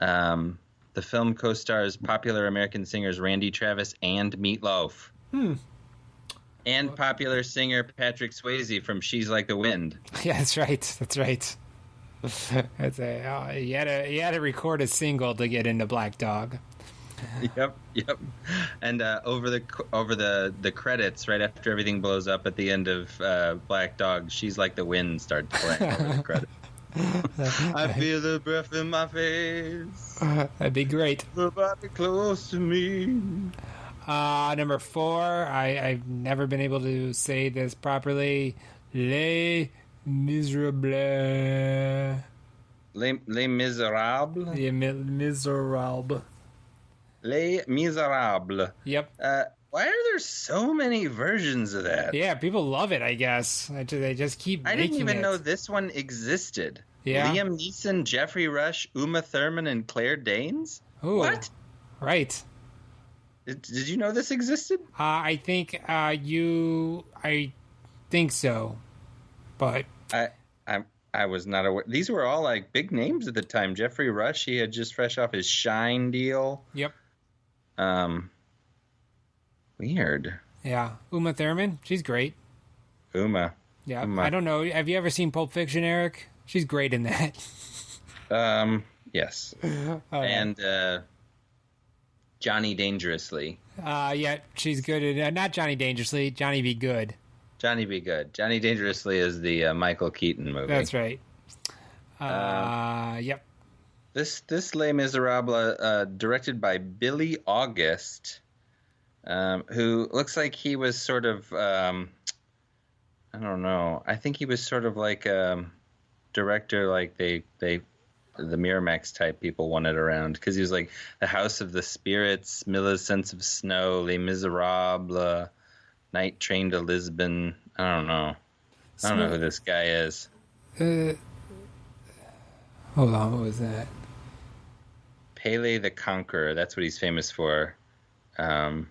The film co-stars popular American singers Randy Travis and Meatloaf. And popular singer Patrick Swayze from She's Like the Wind. Yeah, that's right. That's right. You had to record a single to get into Black Dog. Yep. And over the credits, right after everything blows up at the end of Black Dog, She's Like the Wind starts playing over the credits. I feel the breath in my face. That'd be great. Nobody close to me. Number 4, I've never been able to say this properly. Les Miserables. Les Miserables. Les Miserables. Les Miserables. Yep. Why are there so many versions of that? Yeah, people love it, I guess. They just keep I making didn't even it. know this one existed. Yeah. Liam Neeson, Jeffrey Rush, Uma Thurman, and Claire Danes? Ooh, what? Right. Did you know this existed? I think I think so. But I was not aware. These were all like big names at the time. Jeffrey Rush, he had just fresh off his Shine deal. Yep. Weird. Yeah. Uma Thurman, she's great. Uma. Yeah. I don't know. Have you ever seen Pulp Fiction, Eric? She's great in that. Yes. And Johnny Dangerously. Yeah, she's good in not Johnny Dangerously, Johnny Be Good. Johnny Be Good. Johnny Dangerously is the Michael Keaton movie. That's right. Yep. This Les Miserables, directed by Billy August, who looks like he was sort of, I don't know. I think he was sort of like a director, like the Miramax type people wanted around, because he was like The House of the Spirits, Miller's Sense of Snow, Les Miserables, Night Train to Lisbon. I don't know who this guy is. Hold on, what was that? Pele the Conqueror. That's what he's famous for. But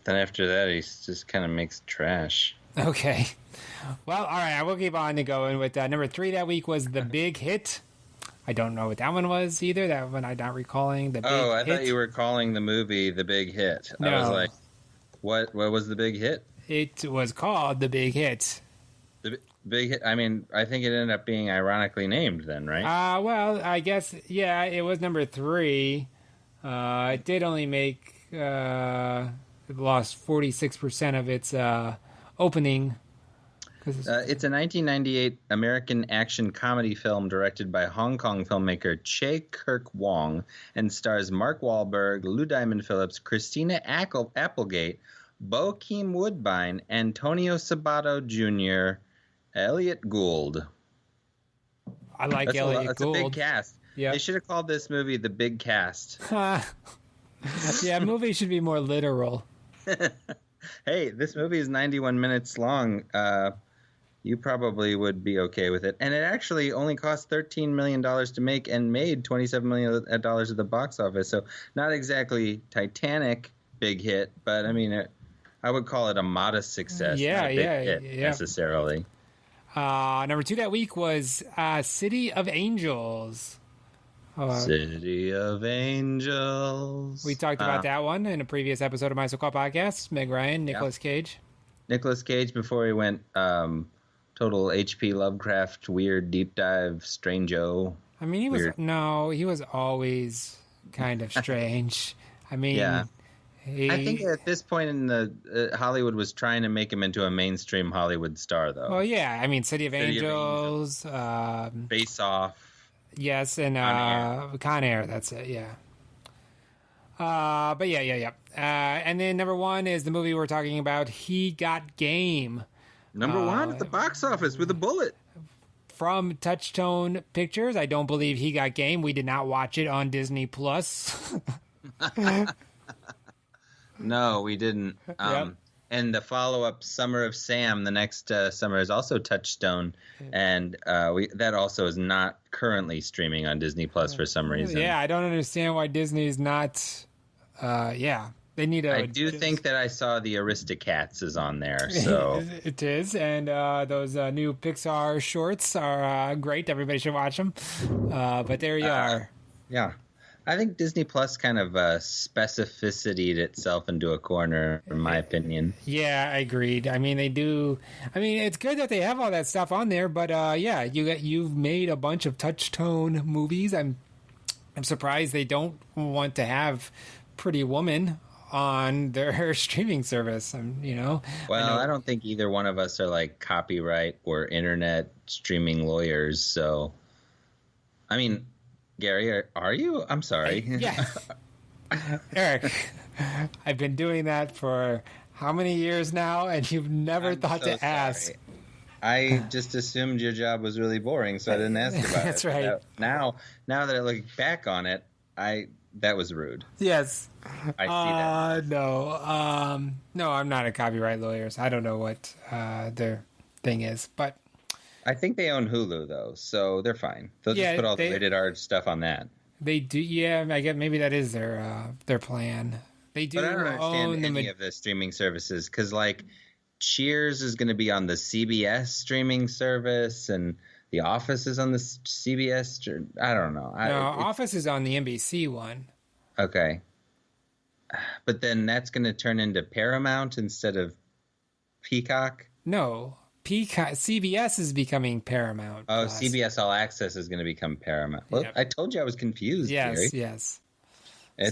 then after that, he just kind of makes trash. Okay. Well, all right, I will keep on going with number 3 that week was The Big Hit. I don't know what that one was either. That one I'm not recalling. The Big Hit. I thought you were calling the movie The Big Hit. No. I was like, what was The Big Hit? It was called The Big Hit. The Big Hit. I mean, I think it ended up being ironically named then, right? Well, I guess, yeah, it was number 3. It did only make, it lost 46% of its opening. It's a 1998 American action comedy film directed by Hong Kong filmmaker Che Kirk Wong and stars Mark Wahlberg, Lou Diamond Phillips, Christina Applegate, Bo Keem Woodbine, Antonio Sabato Jr., Elliot Gould. I like Elliot Gould. That's a big cast. Yep. They should have called this movie The Big Cast. Yeah, movie should be more literal. Hey, this movie is 91 minutes long. You probably would be okay with it. And it actually only cost $13 million to make and made $27 million at the box office. So not exactly Titanic big hit, but I mean, I would call it a modest success. Yeah, not a big hit necessarily. Number 2 that week was City of Angels. City of Angels. We talked about that one in a previous episode of My So-Called Podcast. Meg Ryan, Nicolas Cage. Nicolas Cage before he went total H.P. Lovecraft, weird deep dive, strange-o. I mean, he was always kind of strange. I mean, Yeah. I think at this point in the Hollywood was trying to make him into a mainstream Hollywood star, though. Well, yeah. I mean, City of Angels. Face Off. Yes, and Con Air. That's it. Yeah. But yeah. And then number one is the movie we're talking about. He Got Game. Number one at the box office with a bullet. From Touchstone Pictures. I don't believe He Got Game. We did not watch it on Disney Plus. No, we didn't. Yep. And the follow-up, Summer of Sam, the next summer is also Touchstone, and that also is not currently streaming on Disney Plus for some reason. Yeah, I don't understand why Disney's not. They need a. I do think that I saw the Aristocats is on there, so it is, and those new Pixar shorts are great. Everybody should watch them. But there you are. Yeah. I think Disney Plus kind of specificityed itself into a corner, in my opinion. Yeah, I agreed. I mean, they do. I mean, it's good that they have all that stuff on there, but you've made a bunch of Touchstone movies. I'm surprised they don't want to have Pretty Woman on their streaming service. Well, I don't think either one of us are like copyright or internet streaming lawyers. So, I mean. Gary, are you? I'm sorry. Yeah. Eric, I've been doing that for how many years now, and you've never thought to ask. I just assumed your job was really boring, so I didn't ask about it. That's right. Now that I look back on it, that was rude. Yes. I see that. No, I'm not a copyright lawyer, so I don't know what their thing is, but... I think they own Hulu, though, so they're fine. They'll just put all the rated R stuff on that. They do, yeah. I guess maybe that is their plan. They do. But I don't understand any of the streaming services because, like, Cheers is going to be on the CBS streaming service, and The Office is on the CBS. I don't know. Office is on the NBC one. Okay, but then that's going to turn into Paramount instead of Peacock. No. CBS is becoming Paramount. Oh, Plus. CBS All Access is going to become Paramount. Well, yep. I told you I was confused. Yes, Gary. Yes.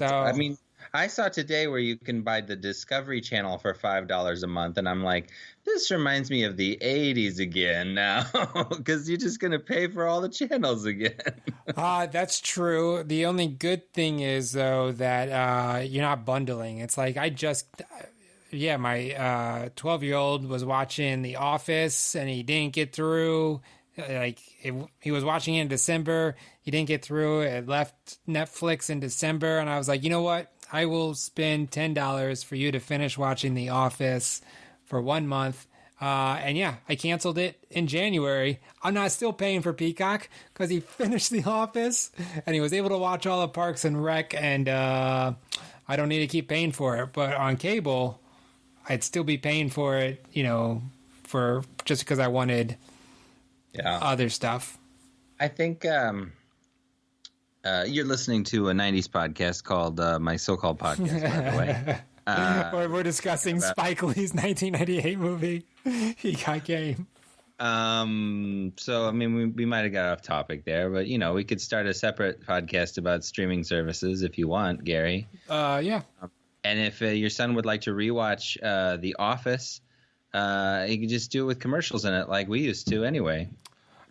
I mean, I saw today where you can buy the Discovery Channel for $5 a month, and I'm like, this reminds me of the 80s again now, because you're just going to pay for all the channels again. That's true. The only good thing is, though, that you're not bundling. It's like my 12-year-old was watching The Office, and he didn't get through. He was watching it in December. He didn't get through. It left Netflix in December, and I was like, you know what? I will spend $10 for you to finish watching The Office for 1 month. I canceled it in January. I'm not still paying for Peacock because he finished The Office, and he was able to watch all the Parks and Rec, and I don't need to keep paying for it. But on cable... I'd still be paying for it, for just because I wanted other stuff. I think you're listening to a 90s podcast called My So-Called Podcast, by the way. Where we're discussing Spike Lee's 1998 movie, He Got Game. So, I mean, we might have got off topic there, but, we could start a separate podcast about streaming services if you want, Gary. Yeah. And if your son would like to rewatch The Office, you can just do it with commercials in it like we used to anyway.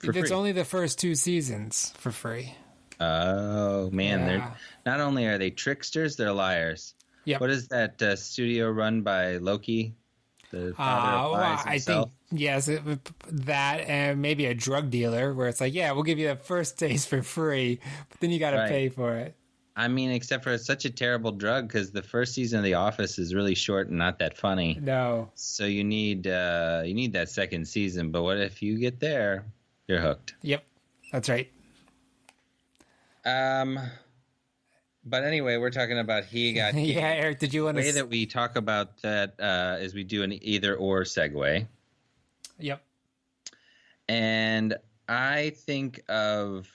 It's only the first 2 seasons for free. Oh, man. They're not only are they tricksters, they're liars. Yep. What is that studio run by Loki? The father of lies himself? I think, yes, that and maybe a drug dealer where it's like, yeah, we'll give you the first taste for free, but then you got to pay for it. I mean, except for it's such a terrible drug because the first season of The Office is really short and not that funny. No. So you need that second season. But what if you get there, you're hooked. Yep, that's right. But anyway, we're talking about He Got Game. Yeah, Eric, did you want to... The way that we talk about that is we do an either-or segue. Yep. And I think of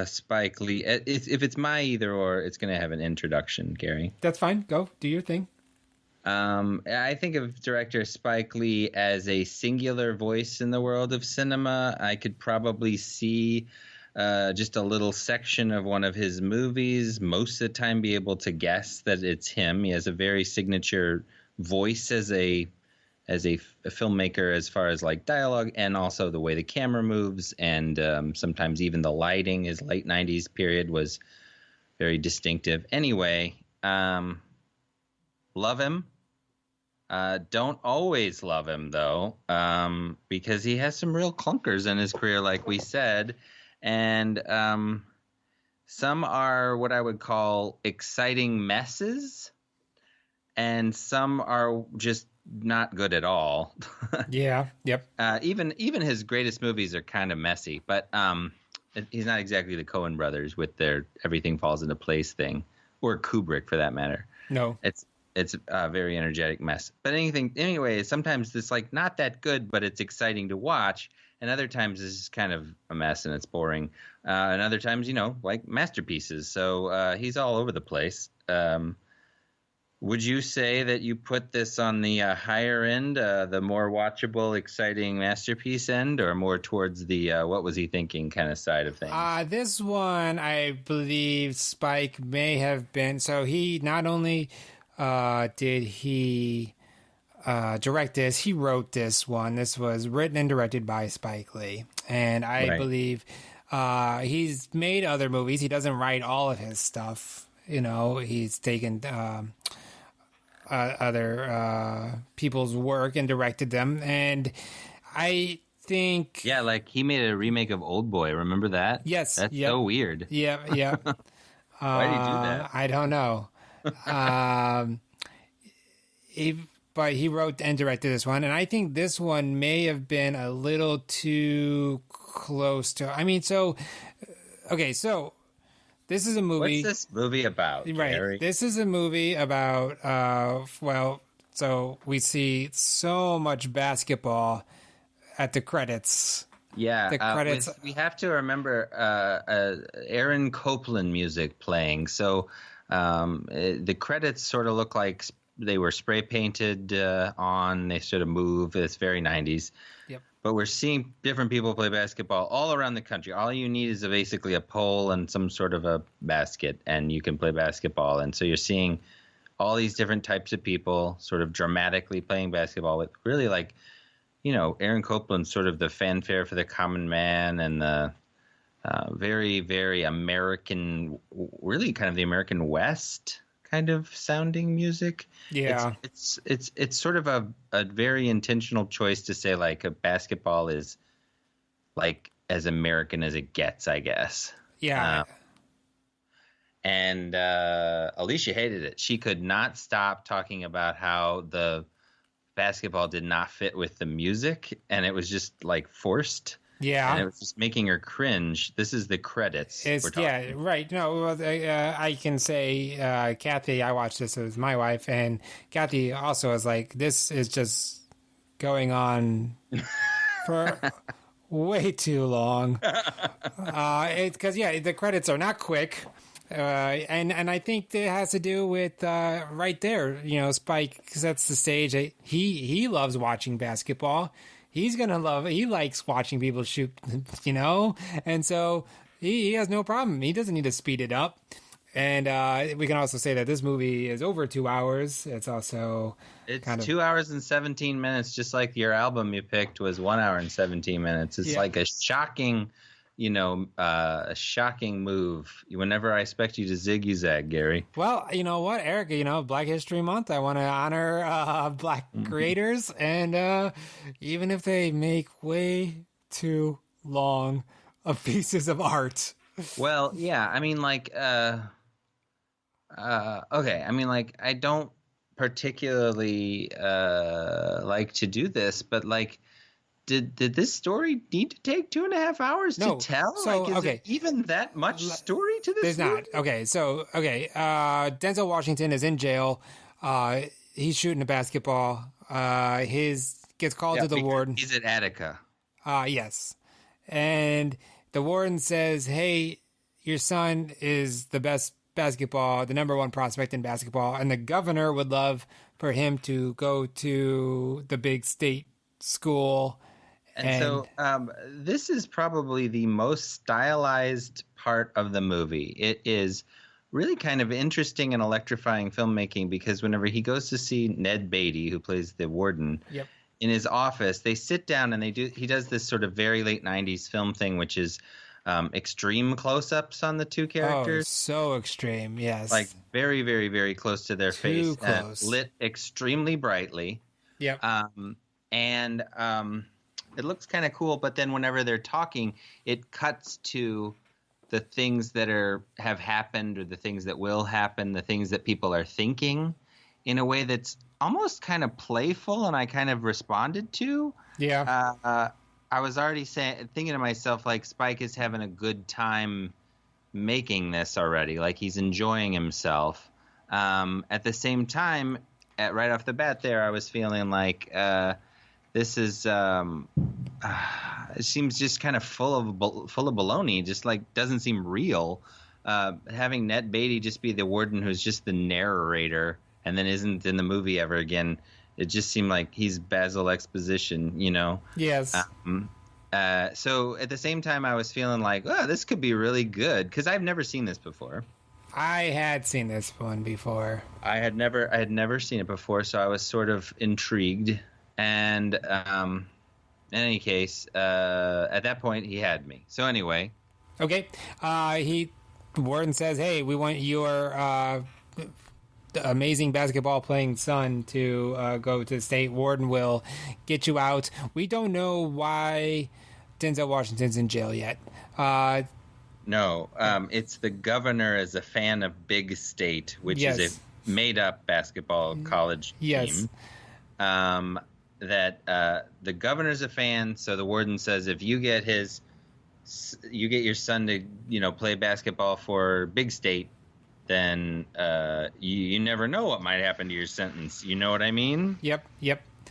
Spike Lee. If it's my either or, it's going to have an introduction, Gary. That's fine. Go. Do your thing. I think of director Spike Lee as a singular voice in the world of cinema. I could probably see just a little section of one of his movies, most of the time be able to guess that it's him. He has a very signature voice as a filmmaker, as far as like dialogue and also the way the camera moves, and sometimes even the lighting. His late 90s period was very distinctive. Anyway, love him. Don't always love him, though, because he has some real clunkers in his career, like we said. And some are what I would call exciting messes, and some are just not good at all. Yeah, yep. Even his greatest movies are kind of messy, but he's not exactly the Coen brothers with their everything falls into place thing, or Kubrick for that matter. No. It's a very energetic mess. But anyway, sometimes it's like not that good, but it's exciting to watch. And other times it's just kind of a mess and it's boring. And other times, like masterpieces. So he's all over the place. Would you say that you put this on the higher end, the more watchable, exciting masterpiece end, or more towards the what was he thinking kind of side of things? This one, I believe Spike may have been. So he not only did he direct this, he wrote this one. This was written and directed by Spike Lee. And I believe he's made other movies. He doesn't write all of his stuff. He's taken other people's work and directed them. And I think... Yeah, like he made a remake of Old Boy. Remember that? Yes. That's so weird. Yeah. Why did he do that? I don't know. But he wrote and directed this one, and I think this one may have been a little too close to. So this is a movie. What's this movie about, right? Gary? This is a movie about. So we see so much basketball at the credits. Yeah, the credits. We have to remember Aaron Copland music playing. So the credits sort of look like they were spray painted on. They sort of move. It's very 90s. Yep. But we're seeing different people play basketball all around the country. All you need is basically a pole and some sort of a basket, and you can play basketball. And so you're seeing all these different types of people sort of dramatically playing basketball with really Aaron Copland's sort of the fanfare for the common man, and the very, very American, really kind of the American West kind of sounding music. Yeah. It's sort of a very intentional choice to say like a basketball is like as American as it gets, I guess. Yeah. And Alicia hated it. She could not stop talking about how the basketball did not fit with the music, and it was just like forced. Yeah. And it was just making her cringe. This is the credits. Yeah, right. No, I can say, Kathy, I watched this with my wife, and Kathy also was like, this is just going on for way too long. Because, the credits are not quick. And I think it has to do with right there, Spike sets the stage. He loves watching basketball. He likes watching people shoot, and so he has no problem. He doesn't need to speed it up. And we can also say that this movie is over 2 hours. It's also 2 hours and 17 minutes, just like your album you picked was 1 hour and 17 minutes. It's like a shocking, a shocking move. Whenever I expect you to zig, you zag, Gary. Well, you know what, Eric, Black History Month, I want to honor Black creators. And even if they make way too long of pieces of art. Well, yeah, okay. I don't particularly like to do this, but did this story need to take 2.5 hours to tell? So, is it even that much story to this? There's movie? not. Okay, so Denzel Washington is in jail. He's shooting a basketball. Gets called to the warden. He's at Attica. Yes, and the warden says, "Hey, your son is the best basketball, the number one prospect in basketball, and the governor would love for him to go to the big state school. And so this is probably the most stylized part of the movie. It is really kind of interesting and electrifying filmmaking because whenever he goes to see Ned Beatty, who plays the warden, in his office, they sit down and he does this sort of very late 90s film thing, which is extreme close-ups on the two characters. Oh, so extreme, yes. Like very, very, very close to their face. Close. Lit extremely brightly. Yep. And it looks kind of cool, but then whenever they're talking, it cuts to the things that have happened or the things that will happen, the things that people are thinking in a way that's almost kind of playful, and I kind of responded to. Yeah. I was already thinking to myself, like, Spike is having a good time making this already. Like, he's enjoying himself. At the same time, right off the bat there, I was feeling like this is it seems just kind of full of baloney, just like doesn't seem real. Having Ned Beatty just be the warden who's just the narrator and then isn't in the movie ever again, it just seemed like he's Basil Exposition, you know? Yes. So at the same time, I was feeling like, oh, this could be really good because I've never seen this before. I had seen this one before. I had never seen it before, so I was sort of intrigued. And in any case, at that point, he had me. So anyway. Okay. Warden says, hey, we want your amazing basketball playing son to go to the state. Warden will get you out. We don't know why Denzel Washington's in jail yet. No, it's the governor is a fan of Big State, which is a made-up basketball college team. That the governor's a fan, so the warden says if you get your son to play basketball for Big State, then you never know what might happen to your sentence. You know what I mean? Yep.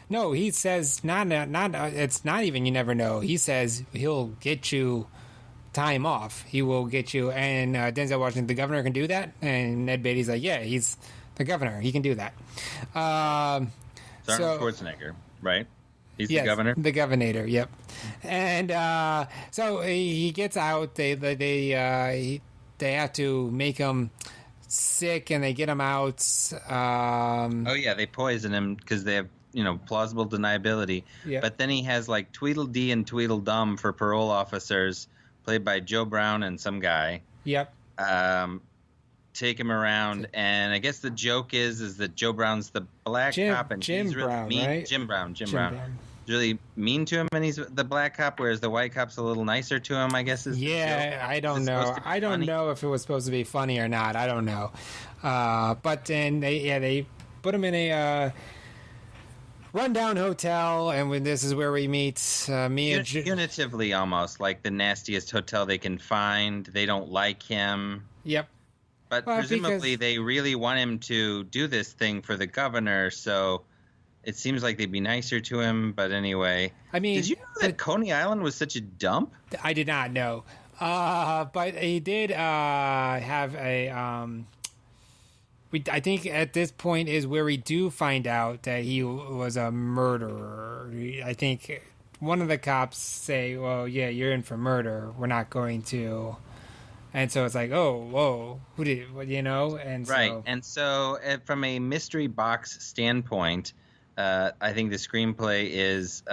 No, he says not. It's not even you never know. He says he'll get you time off. He will get you. And Denzel Washington, the governor, can do that. And Ned Beatty's like, yeah, he's the governor. He can do that. It's Arnold Schwarzenegger, right? He's the governor? The governator, yep. And so he gets out. They have to make him sick, and they get him out. They poison him because they have plausible deniability. Yep. But then he has like Tweedledee and Tweedledum for parole officers, played by Joe Brown and some guy. Yep. Take him around, and I guess the joke is that Joe Brown's the black cop, and he's really Brown, mean. Right? Jim Brown. Really mean to him, and he's the black cop, whereas the white cop's a little nicer to him, I guess. I don't know. I don't know if it was supposed to be funny or not. I don't know. But then they put him in a rundown hotel, and this is where we meet Mia. Punitively, almost like the nastiest hotel they can find. They don't like him. Yep. But presumably they really want him to do this thing for the governor, so it seems like they'd be nicer to him. But anyway, I mean, did you know that Coney Island was such a dump? I did not know. But he did have a. I think at this point is where we do find out that he was a murderer. I think one of the cops say, "Well, yeah, you're in for murder. We're not going to." And so it's like, oh, whoa, who did, And right. And so from a mystery box standpoint, I think the screenplay is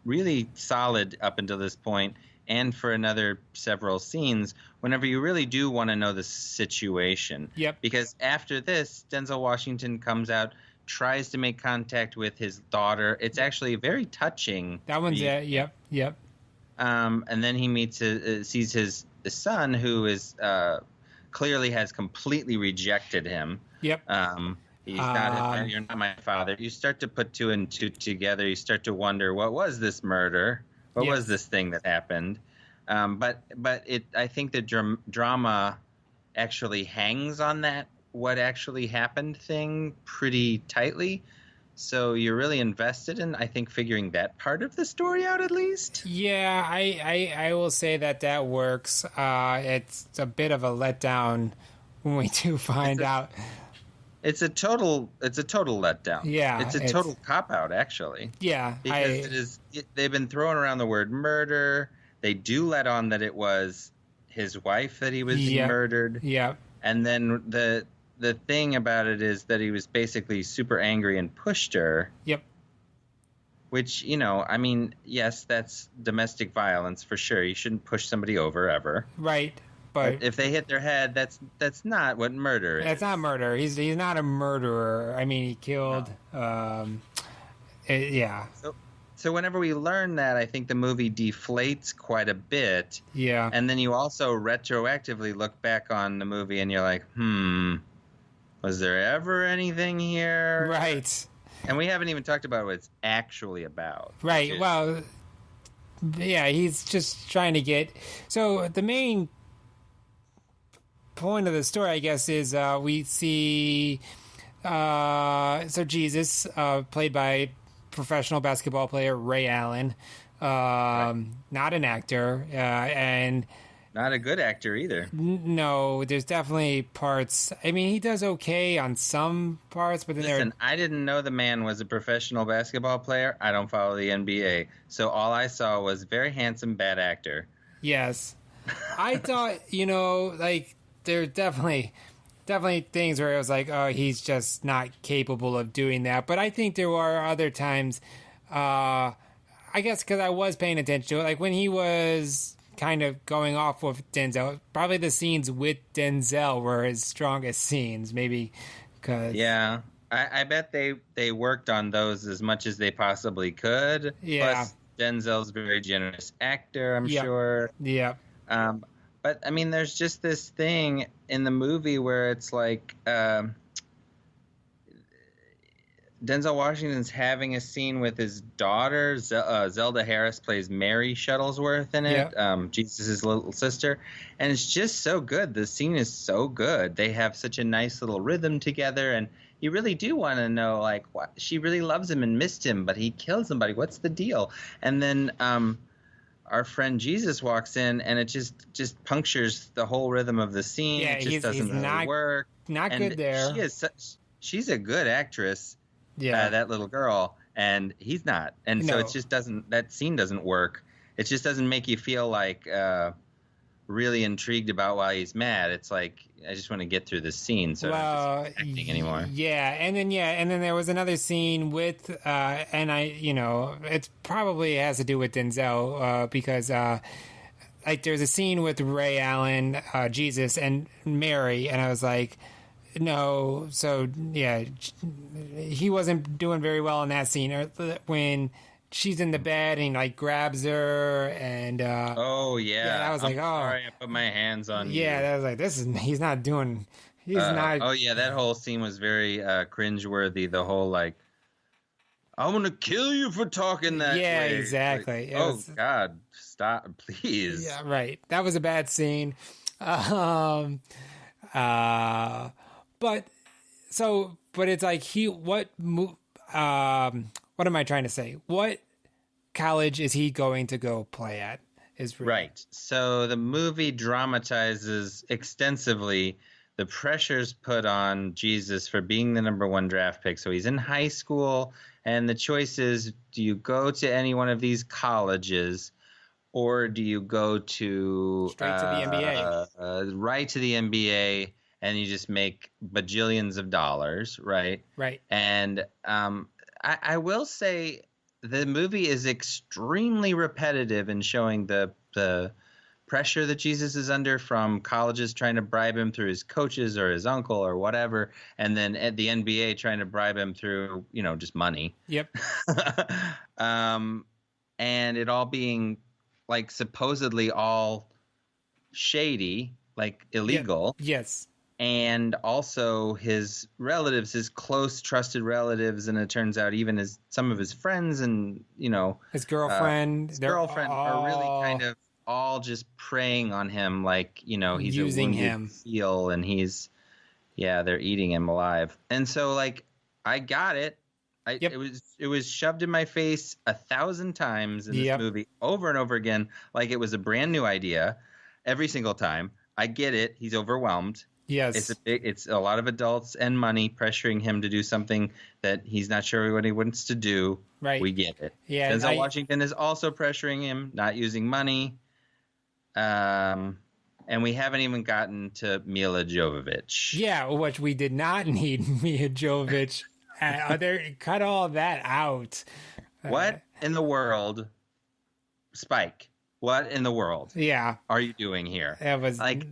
really solid up until this point, and for another several scenes, whenever you really do want to know the situation. Yep. Because after this, Denzel Washington comes out, tries to make contact with his daughter. It's actually very touching. That one's it. Yep. And then he sees his son, who is clearly has completely rejected him. Yep. He's not. You're not my father. You start to put two and two together. You start to wonder, what was this murder? What was this thing that happened? But I think the drama actually hangs on that what actually happened thing pretty tightly. So you're really invested in, I think, figuring that part of the story out at least? Yeah, I will say that works. It's a bit of a letdown when we do find out. It's a total letdown. Yeah, it's a total cop out, actually. Yeah, because they've been throwing around the word murder. They do let on that it was his wife that he was being murdered. Yeah, and then the thing about it is that he was basically super angry and pushed her. Yep. Which, I mean, yes, that's domestic violence for sure. You shouldn't push somebody over ever. Right. But if they hit their head, that's not what murder is. That's not murder. He's not a murderer. I mean, he killed. No. Yeah. So whenever we learn that, I think the movie deflates quite a bit. Yeah. And then you also retroactively look back on the movie and you're like, was there ever anything here? Right. And we haven't even talked about what it's actually about. Right. Well, yeah, he's just trying to get. So the main point of the story, I guess, is we see Jesus, played by professional basketball player Ray Allen, not an actor, and not a good actor either. No, there's definitely parts. I mean, he does okay on some parts, but then listen, I didn't know the man was a professional basketball player. I don't follow the NBA, so all I saw was very handsome, bad actor. Yes, I thought like there definitely things where I was like, oh, he's just not capable of doing that. But I think there are other times, I guess because I was paying attention to it, like when he was kind of going off with Denzel, probably the scenes with Denzel were his strongest scenes, maybe because... Yeah, I bet they worked on those as much as they possibly could. Yeah. Plus, Denzel's a very generous actor, I'm sure. Yeah. But, I mean, there's just this thing in the movie where it's like Denzel Washington's having a scene with his daughter. Zelda Harris plays Mary Shuttlesworth in it, Jesus' little sister. And it's just so good. The scene is so good. They have such a nice little rhythm together. And you really do want to know, like, what, she really loves him and missed him, but he killed somebody. What's the deal? And then... our friend Jesus walks in, and it just punctures the whole rhythm of the scene. Yeah, it just doesn't really work. Not good there. She's a good actress. Yeah, that little girl, and he's not. And so it just doesn't. That scene doesn't work. It just doesn't make you feel like really intrigued about why he's mad. It's like I just want to get through this scene, so I'm not just acting anymore. Yeah, and then there was another scene with, and it probably has to do with Denzel because like there's a scene with Ray Allen, Jesus, and Mary, and I was like, no, so yeah, he wasn't doing very well in that scene when she's in the bed and he like grabs her and oh yeah, I was like, sorry, I put my hands on you. Yeah, I was like, he's not. Oh yeah, that whole scene was very cringeworthy. The whole like, I'm gonna kill you for talking that way. Yeah, exactly. Like, God, stop, please. Yeah, right. That was a bad scene. But it's like what am I trying to say? What college is he going to go play at? Right. So the movie dramatizes extensively the pressures put on Jesus for being the number one draft pick. So he's in high school, and the choice is, do you go to any one of these colleges, or do you go to... straight to the NBA. Right to the NBA, and you just make bajillions of dollars, right? Right. And I will say the movie is extremely repetitive in showing the pressure that Jesus is under from colleges trying to bribe him through his coaches or his uncle or whatever, and then at the NBA trying to bribe him through, just money. Yep. And it all being like supposedly all shady, like illegal. Yep. Yes. And also his relatives, his close, trusted relatives, and it turns out even some of his friends and, his girlfriend, are really kind of all just preying on him like, he's using a him seal, and they're eating him alive. And so, like, I got it. It was shoved in my face 1,000 times in this movie over and over again, like it was a brand new idea every single time. I get it. He's overwhelmed. Yes. It's a lot of adults and money pressuring him to do something that he's not sure what he wants to do. Right. We get it. Yeah. Denzel Washington is also pressuring him, not using money. And we haven't even gotten to Mila Jovovich. Yeah, which we did not need Mia Jovovich. Cut all that out. What in the world, Spike? What in the world? Yeah. Are you doing here? It was like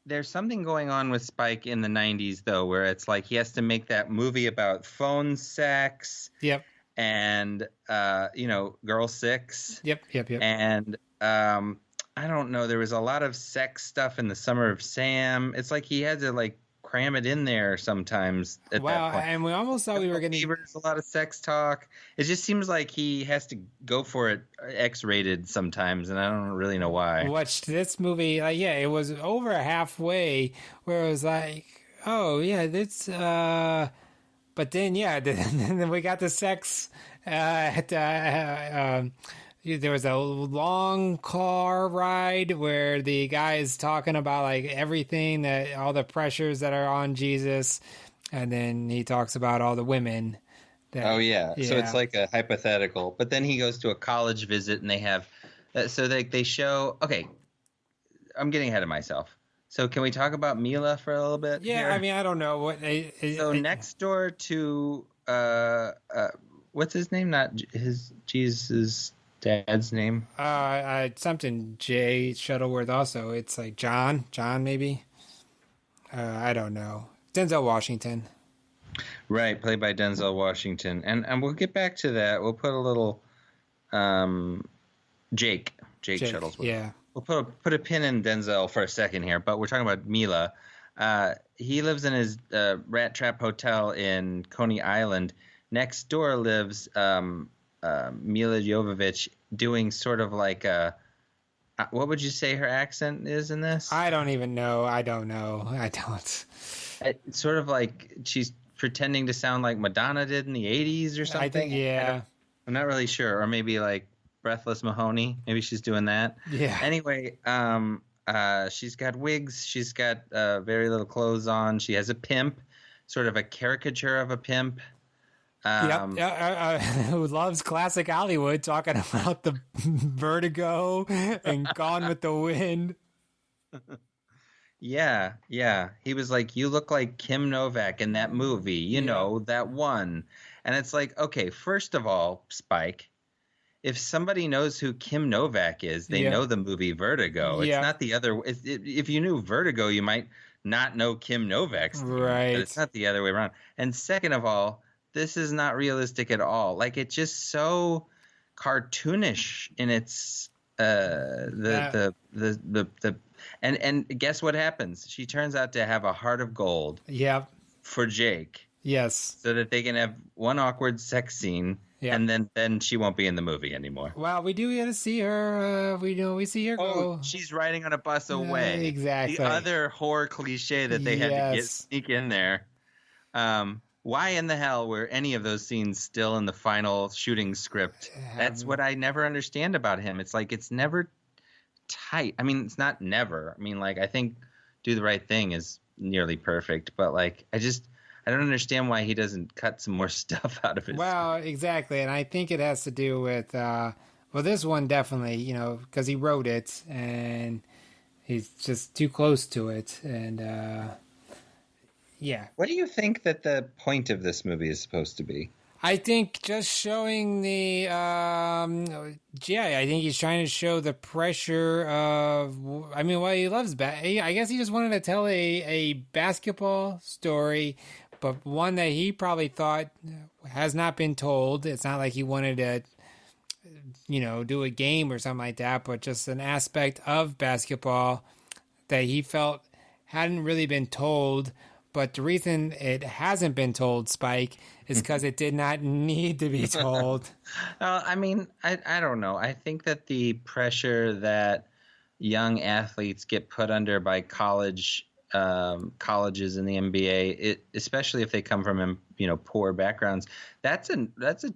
there's something going on with Spike in the 90s though, where it's like he has to make that movie about phone sex. Yep. And Girl 6. Yep. And I don't know, there was a lot of sex stuff in The Summer of Sam. It's like he had to like cram it in there sometimes at that point. And we almost thought we were going to... There's a lot of sex talk. It just seems like he has to go for it X-rated sometimes, and I don't really know why. Watched this movie, it was over halfway where it was like, oh, yeah, that's... But then, then we got the sex there was a long car ride where the guy is talking about like everything all the pressures that are on Jesus, and then he talks about all the women. So it's like a hypothetical. But then he goes to a college visit, and they have they show. Okay, I'm getting ahead of myself. So can we talk about Mila for a little bit? Yeah, here? I mean, I don't know what. Next door to what's his name? Not his Jesus' dad's name. Something J Shuttleworth. Also, it's like John maybe. I don't know. Denzel Washington. Right, played by Denzel Washington, and we'll get back to that. We'll put a little Jake Shuttlesworth. Yeah. We'll put a pin in Denzel for a second here, but we're talking about Mila. He lives in his rat trap hotel in Coney Island. Next door lives Mila Jovovich doing sort of like a what would you say her accent is in this? I don't even know. I don't know. I don't. It's sort of like she's pretending to sound like Madonna did in the 80s or something. I think, yeah. I'm not really sure. Or maybe like Breathless Mahoney. Maybe she's doing that. Yeah. Anyway, she's got wigs. She's got very little clothes on. She has a pimp, sort of a caricature of a pimp. Who loves classic Hollywood, talking about the Vertigo and Gone with the Wind. Yeah. He was like, you look like Kim Novak in that movie, you know, that one. And it's like, okay, first of all, Spike, if somebody knows who Kim Novak is, they know the movie Vertigo. It's not the other. If you knew Vertigo, you might not know Kim Novak's name, right? But it's not the other way around. And second of all, this is not realistic at all. Like, it's just so cartoonish in its and guess what happens? She turns out to have a heart of gold. Yep. For Jake. Yes. So that they can have one awkward sex scene. Yeah. And then she won't be in the movie anymore. Well, we do get to see her. We see her go. Oh, she's riding on a bus away. Exactly. The other horror cliche that they had to sneak in there. Why in the hell were any of those scenes still in the final shooting script? That's what I never understand about him. It's like it's never tight. I mean, it's not never. I mean, like, I think Do the Right Thing is nearly perfect, but like I don't understand why he doesn't cut some more stuff out of it. Well, exactly, and I think it has to do with this one definitely, because he wrote it and he's just too close to it, and yeah. What do you think that the point of this movie is supposed to be? I think just showing the, I think he's trying to show the pressure of, he loves I guess he just wanted to tell a basketball story, but one that he probably thought has not been told. It's not like he wanted to, do a game or something like that, but just an aspect of basketball that he felt hadn't really been told. But the reason it hasn't been told, Spike, is because it did not need to be told. I don't know. I think that the pressure that young athletes get put under by colleges in the NBA, especially if they come from poor backgrounds, that's a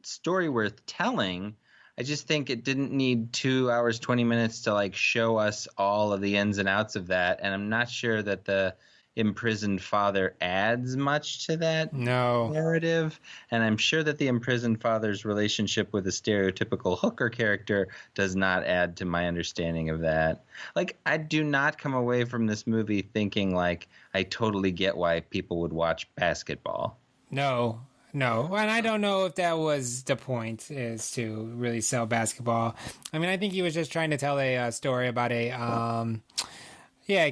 story worth telling. I just think it didn't need 2 hours, 20 minutes to like show us all of the ins and outs of that. And I'm not sure that the imprisoned father adds much to that No. narrative. And I'm sure that the imprisoned father's relationship with a stereotypical hooker character does not add to my understanding of that. Like, I do not come away from this movie thinking like I totally get why people would watch basketball. No. And I don't know if that was the point, is to really sell basketball. I mean, I think he was just trying to tell a story about a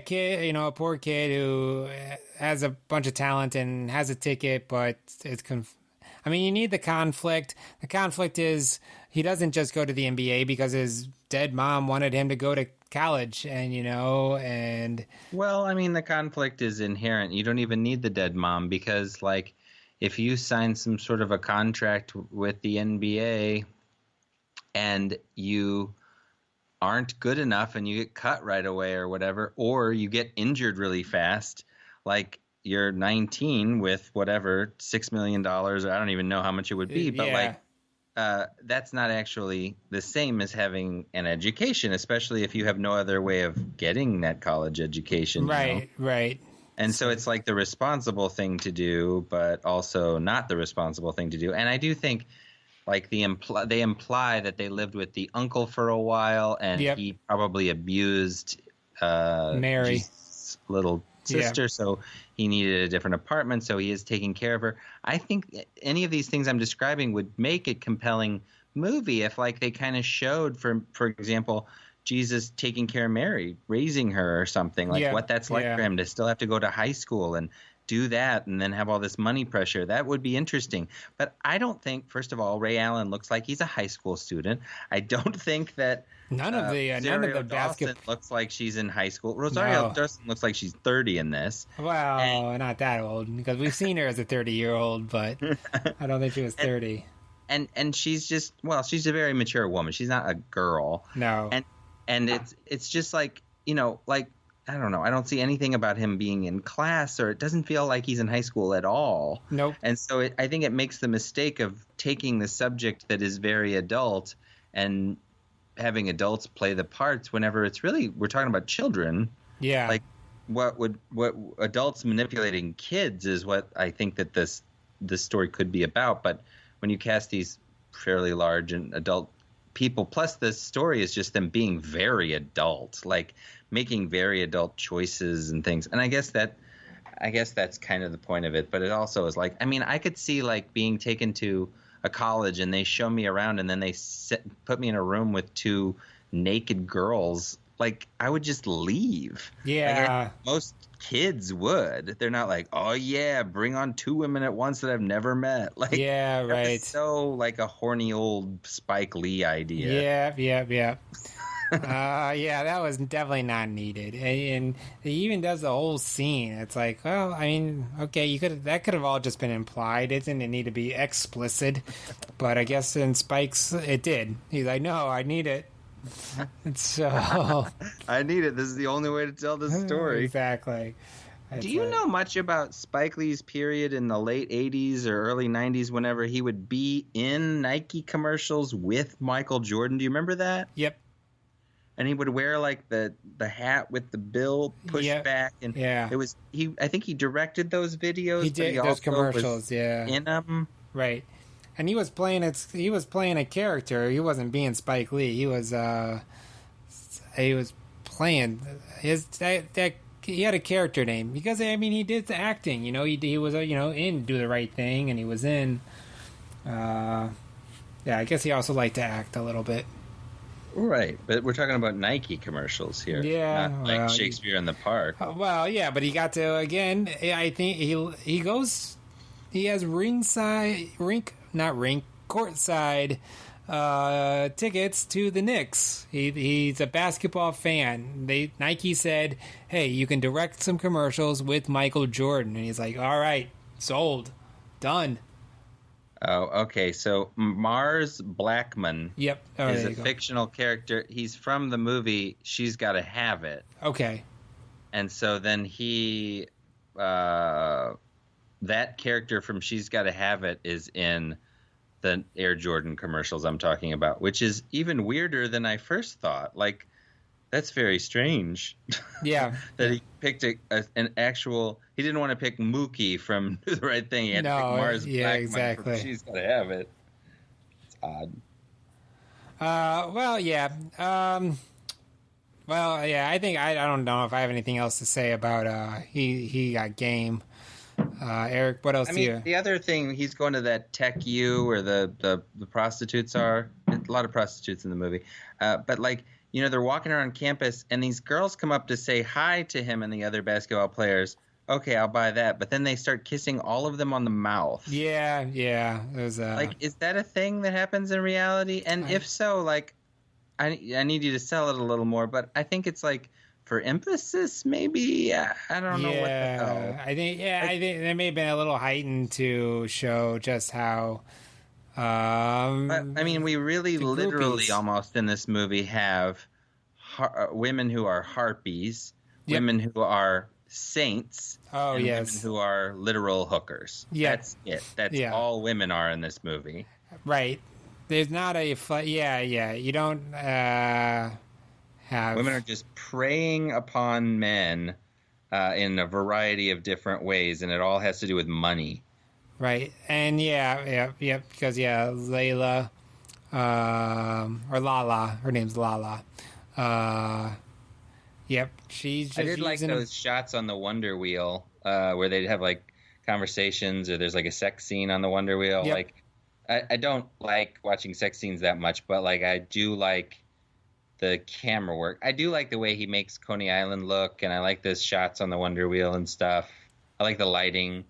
kid, a poor kid who has a bunch of talent and has a ticket, but I mean, you need the conflict. The conflict is he doesn't just go to the NBA because his dead mom wanted him to go to college, and Well, I mean, the conflict is inherent. You don't even need the dead mom because, like, if you sign some sort of a contract with the NBA and you aren't good enough and you get cut right away or whatever, or you get injured really fast, like you're 19 with whatever, $6 million, or I don't even know how much it would be, but that's not actually the same as having an education, especially if you have no other way of getting that college education. Right. And so it's like the responsible thing to do, but also not the responsible thing to do. And I do think, like, they imply that they lived with the uncle for a while, and he probably abused Mary, Jesus' little sister, so he needed a different apartment, so he is taking care of her. I think any of these things I'm describing would make a compelling movie if, like, they kind of showed, for example, Jesus taking care of Mary, raising her or something, like what that's like for him to still have to go to high school and do that and then have all this money pressure. That would be interesting. But I don't think, first of all, Ray Allen looks like he's a high school student. I don't think that none of the basketball looks like she's in high school. Rosario Dawson looks like she's 30 in this. Well, not that old, because we've seen her as a 30-year-old, but I don't think she was 30. And she's just, well, she's a very mature woman. She's not a girl. No. And it's just like, like, I don't know. I don't see anything about him being in class, or it doesn't feel like he's in high school at all. Nope. And so I think it makes the mistake of taking the subject that is very adult and having adults play the parts whenever it's really, we're talking about children. Yeah. Like what adults manipulating kids is what I think that this story could be about. But when you cast these fairly large and adult people, plus the story is just them being very adult, like making very adult choices and things. And I guess that's kind of the point of it. But it also is like, I mean, I could see like being taken to a college and they show me around and then they put me in a room with two naked girls. Like, I would just leave. Yeah. Like, most kids would. They're not like, oh yeah, bring on two women at once that I've never met. Like, yeah, right. So like a horny old Spike Lee idea. Yeah. That was definitely not needed. And he even does the whole scene. It's like, well, I mean, okay, that could have all just been implied. It didn't need to be explicit. But I guess in Spike's, it did. He's like, no, I need it. So I need it. This is the only way to tell this story. Exactly. Do you know much about Spike Lee's period in the late 80s or early 90s whenever he would be in Nike commercials with Michael Jordan? Do you remember that? Yep. And he would wear like the hat with the bill pushed back, and it was I think he directed those videos. He did those commercials, in them, right? And he was playing a character. He wasn't being Spike Lee. He was playing he had a character name because I mean he did the acting. He was in Do the Right Thing, and he was in. I guess he also liked to act a little bit. Right, but we're talking about Nike commercials here. Yeah, not like Shakespeare in the Park. Well, yeah, but he got to, again, I think he has courtside tickets to the Knicks. He's a basketball fan. Nike said, hey, you can direct some commercials with Michael Jordan. And he's like, all right, sold, done. Oh, okay. So Mars Blackman is a fictional character. He's from the movie She's Gotta Have It. Okay. And so then he, that character from She's Gotta Have It is in the Air Jordan commercials I'm talking about, which is even weirder than I first thought. Like, That's very strange. Yeah. That he picked an actual. He didn't want to pick Mookie from Do the Right Thing. He had to pick No, Mars yeah, Blackmon from exactly. She's Gotta Have It. It's odd. Well, yeah. Well, yeah. I think I don't know if I have anything else to say about he got game. Eric, what else I do you? mean, the other thing, he's going to that Tech U where the prostitutes are. A lot of prostitutes in the movie. But, like, you know, they're walking around campus, and these girls come up to say hi to him and the other basketball players. Okay, I'll buy that. But then they start kissing all of them on the mouth. Yeah. It was Like, is that a thing that happens in reality? And if so, like, I need you to sell it a little more. But I think it's like, for emphasis, maybe. I don't know what the hell. I think there may have been a little heightened to show just how. I mean, we really the literally groupies. almost in this movie have women who are harpies, Yep. women who are saints, Oh, and yes. women who are literal hookers. Yeah. That's it. That's Yeah. all women are in this movie. Right. There's not a yeah. You don't have Women are just preying upon men in a variety of different ways, and it all has to do with money. right, and because Layla, or Lala, her name's Lala. Yep, she's just I did like using those shots on the Wonder Wheel where they'd have like conversations, or there's like a sex scene on the Wonder Wheel. Yep. Like, I don't like watching sex scenes that much, but like I do like the camera work. I do like the way he makes Coney Island look, and I like the shots on the Wonder Wheel and stuff. I like the lighting.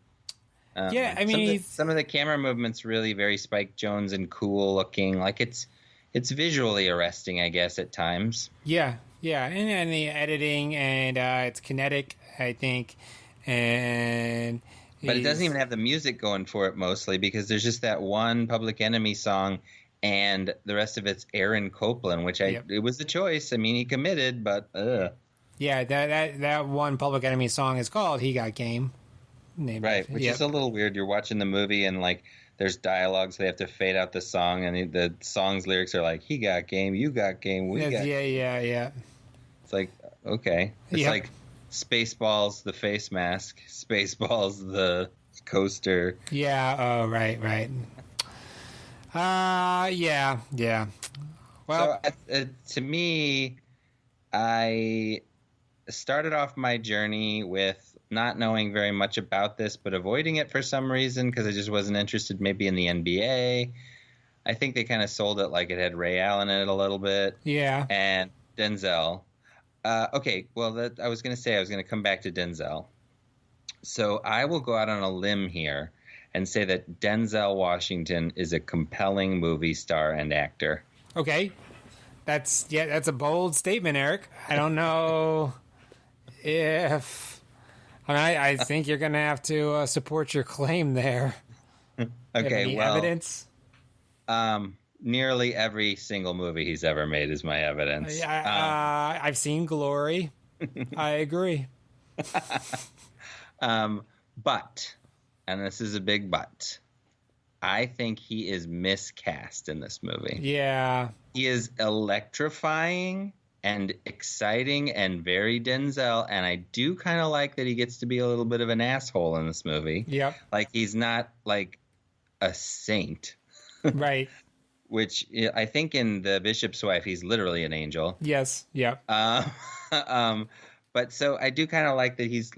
Yeah, I mean, some of the camera movements really very Spike Jonze and cool looking. Like it's visually arresting, I guess, at times. yeah, and the editing and it's kinetic, I think, and But it doesn't even have the music going for it mostly, because there's just that one Public Enemy song, and the rest of it's Aaron Copland, which it was a choice. I mean, he committed, but yeah, that one Public Enemy song is called "He Got Game," right, which is a little weird. You're watching the movie and like there's dialogue, so they have to fade out the song, and the song's lyrics are like, "He got game, you got game, we got." Yeah. It's like, okay, it's like Spaceballs, the face mask, Spaceballs, the coaster. Yeah. Oh, right. Yeah. Well, so to me, I started off my journey with not knowing very much about this, but avoiding it for some reason because I just wasn't interested maybe in the NBA. I think they kind of sold it like it had Ray Allen in it a little bit. Yeah. And Denzel. Okay, well, I was going to come back to Denzel. So I will go out on a limb here and say that Denzel Washington is a compelling movie star and actor. Okay. That's a bold statement, Eric. I don't know if... I think you're going to have to support your claim there. Okay, well... evidence? Nearly every single movie he's ever made is my evidence. I've seen Glory. I agree. But, and this is a big but, I think he is miscast in this movie. Yeah. He is electrifying and exciting and very Denzel, and I do kind of like that he gets to be a little bit of an asshole in this movie. Yep. Like, he's not like a saint. Right. Which I think in The Bishop's Wife, he's literally an angel. Yes. Yep. But so I do kind of like that he's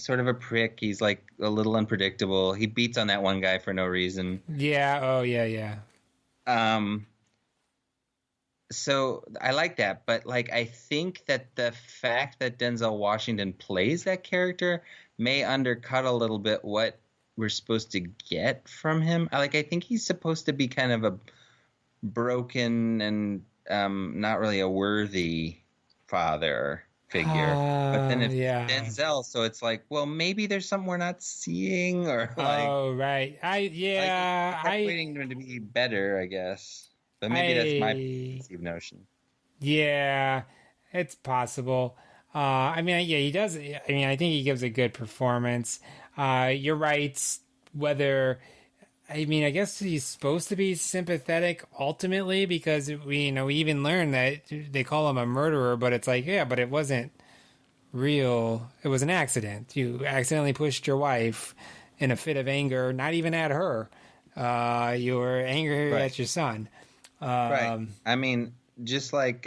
sort of a prick. He's like a little unpredictable. He beats on that one guy for no reason. Yeah. Oh, yeah. So I like that. But like, I think that the fact that Denzel Washington plays that character may undercut a little bit what we're supposed to get from him. I think he's supposed to be kind of a broken and not really a worthy father figure. But then it's Denzel, so it's like, well, maybe there's something we're not seeing, or like, oh, right. I'm waiting him to be better, I guess. But maybe that's my conceived notion. Yeah, it's possible. He does. I mean, I think he gives a good performance. You're right. Whether I mean, I guess he's supposed to be sympathetic ultimately because we even learn that they call him a murderer, but it's like, yeah, but it wasn't real. It was an accident. You accidentally pushed your wife in a fit of anger, not even at her. You were angry at your son. Right. I mean, just like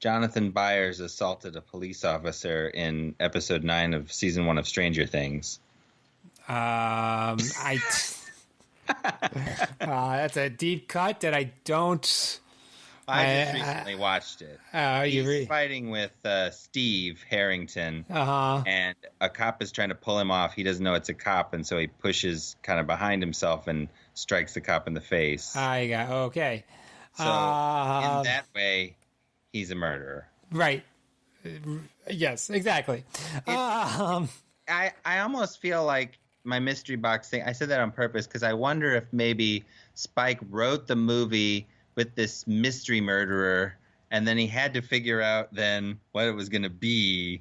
Jonathan Byers assaulted a police officer in episode 9 of season 1 of Stranger Things. That's a deep cut that I don't. I just recently watched it. He's fighting with Steve Harrington, and a cop is trying to pull him off. He doesn't know it's a cop, and so he pushes kind of behind himself and strikes the cop in the face. Okay. So in that way, he's a murderer. Right. Yes, exactly. I almost feel like my mystery box thing, I said that on purpose because I wonder if maybe Spike wrote the movie with this mystery murderer and then he had to figure out then what it was going to be,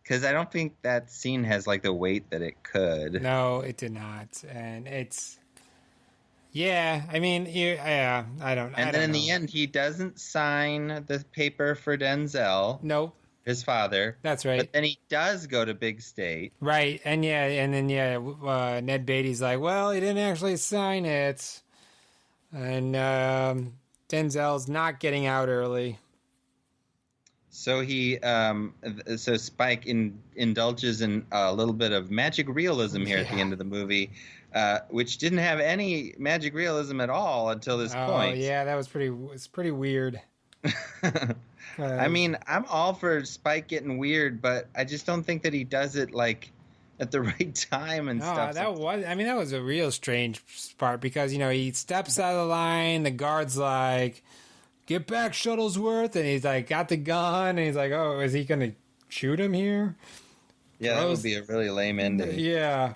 because I don't think that scene has like the weight that it could. No, it did not. And it's, yeah, I mean, I don't know. And then in the end, he doesn't sign the paper for Denzel. Nope. His father. That's right. But then he does go to Big State. Right. And then Ned Beatty's like, well, he didn't actually sign it. And Denzel's not getting out early. So so Spike indulges in a little bit of magic realism here at the end of the movie, which didn't have any magic realism at all until this point. Oh, yeah, that was pretty weird. I mean, I'm all for Spike getting weird, but I just don't think that he does it like at the right time and stuff. That was a real strange part because, he steps out of the line, the guard's like, get back, Shuttlesworth, and he's like, got the gun, and he's like, oh, is he going to shoot him here? Yeah, that would be a really lame ending. Yeah.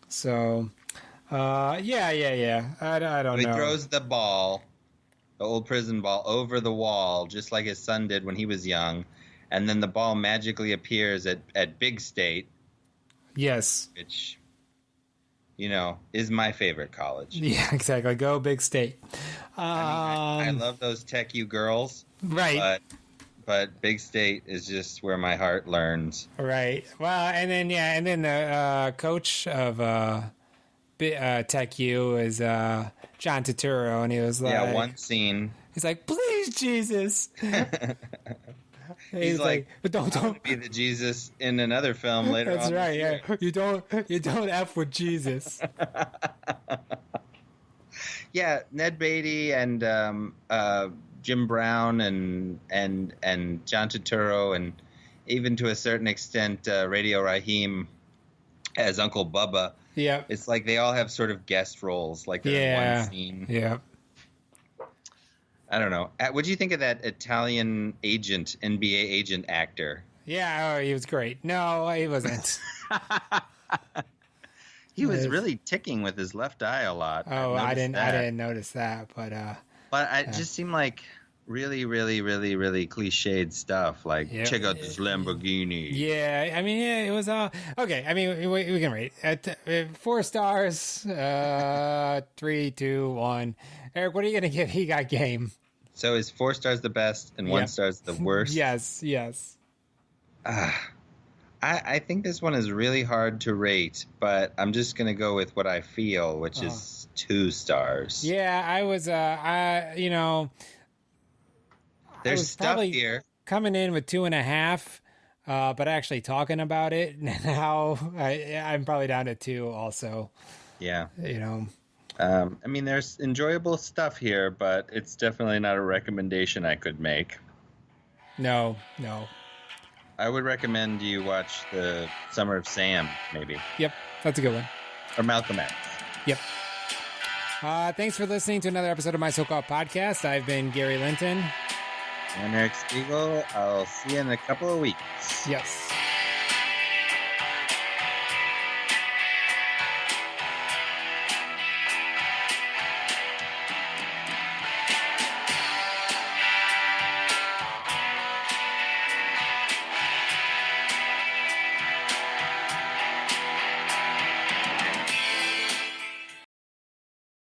So, I don't know. He throws the ball, the old prison ball, over the wall, just like his son did when he was young, and then the ball magically appears at Big State. Yes. Which, is my favorite college. Yeah, exactly. Go Big State. I love those Tech U girls. Right. But Big State is just where my heart learns. Right. Well, and then the coach of Tech U is John Turturro, and he was like... Yeah, one scene. He's like, please, Jesus. He's like, but don't be the Jesus in another film later on. That's right. Yeah, you don't F with Jesus. Yeah, Ned Beatty and Jim Brown and John Turturro, and even to a certain extent Radio Raheem as Uncle Bubba. Yeah, it's like they all have sort of guest roles, like they're in one scene. Yeah. I don't know. What do you think of that Italian agent, NBA agent actor? Yeah, he was great. No, he wasn't. He was really ticking with his left eye a lot. Oh, I didn't notice that, but it just seemed like really, really, really, really cliched stuff. Like, check out this Lamborghini. Yeah, I mean, it was okay. I mean, we can rate at 4 stars. 3, 2, 1. Eric, what are you gonna give He Got Game? So is 4 stars the best and 1 star is the worst? Yes. I think this one is really hard to rate, but I'm just going to go with what I feel, which is 2 stars. Yeah, I was, there's stuff here. Coming in with 2.5, but actually talking about it now, I'm probably down to 2 also. Yeah. I mean, there's enjoyable stuff here, but it's definitely not a recommendation I could make. No. I would recommend you watch The Summer of Sam, maybe. Yep, that's a good one. Or Malcolm X. Yep. Thanks for listening to another episode of My So-Called Podcast. I've been Gary Linton. I'm Eric Spiegel. I'll see you in a couple of weeks. Yes.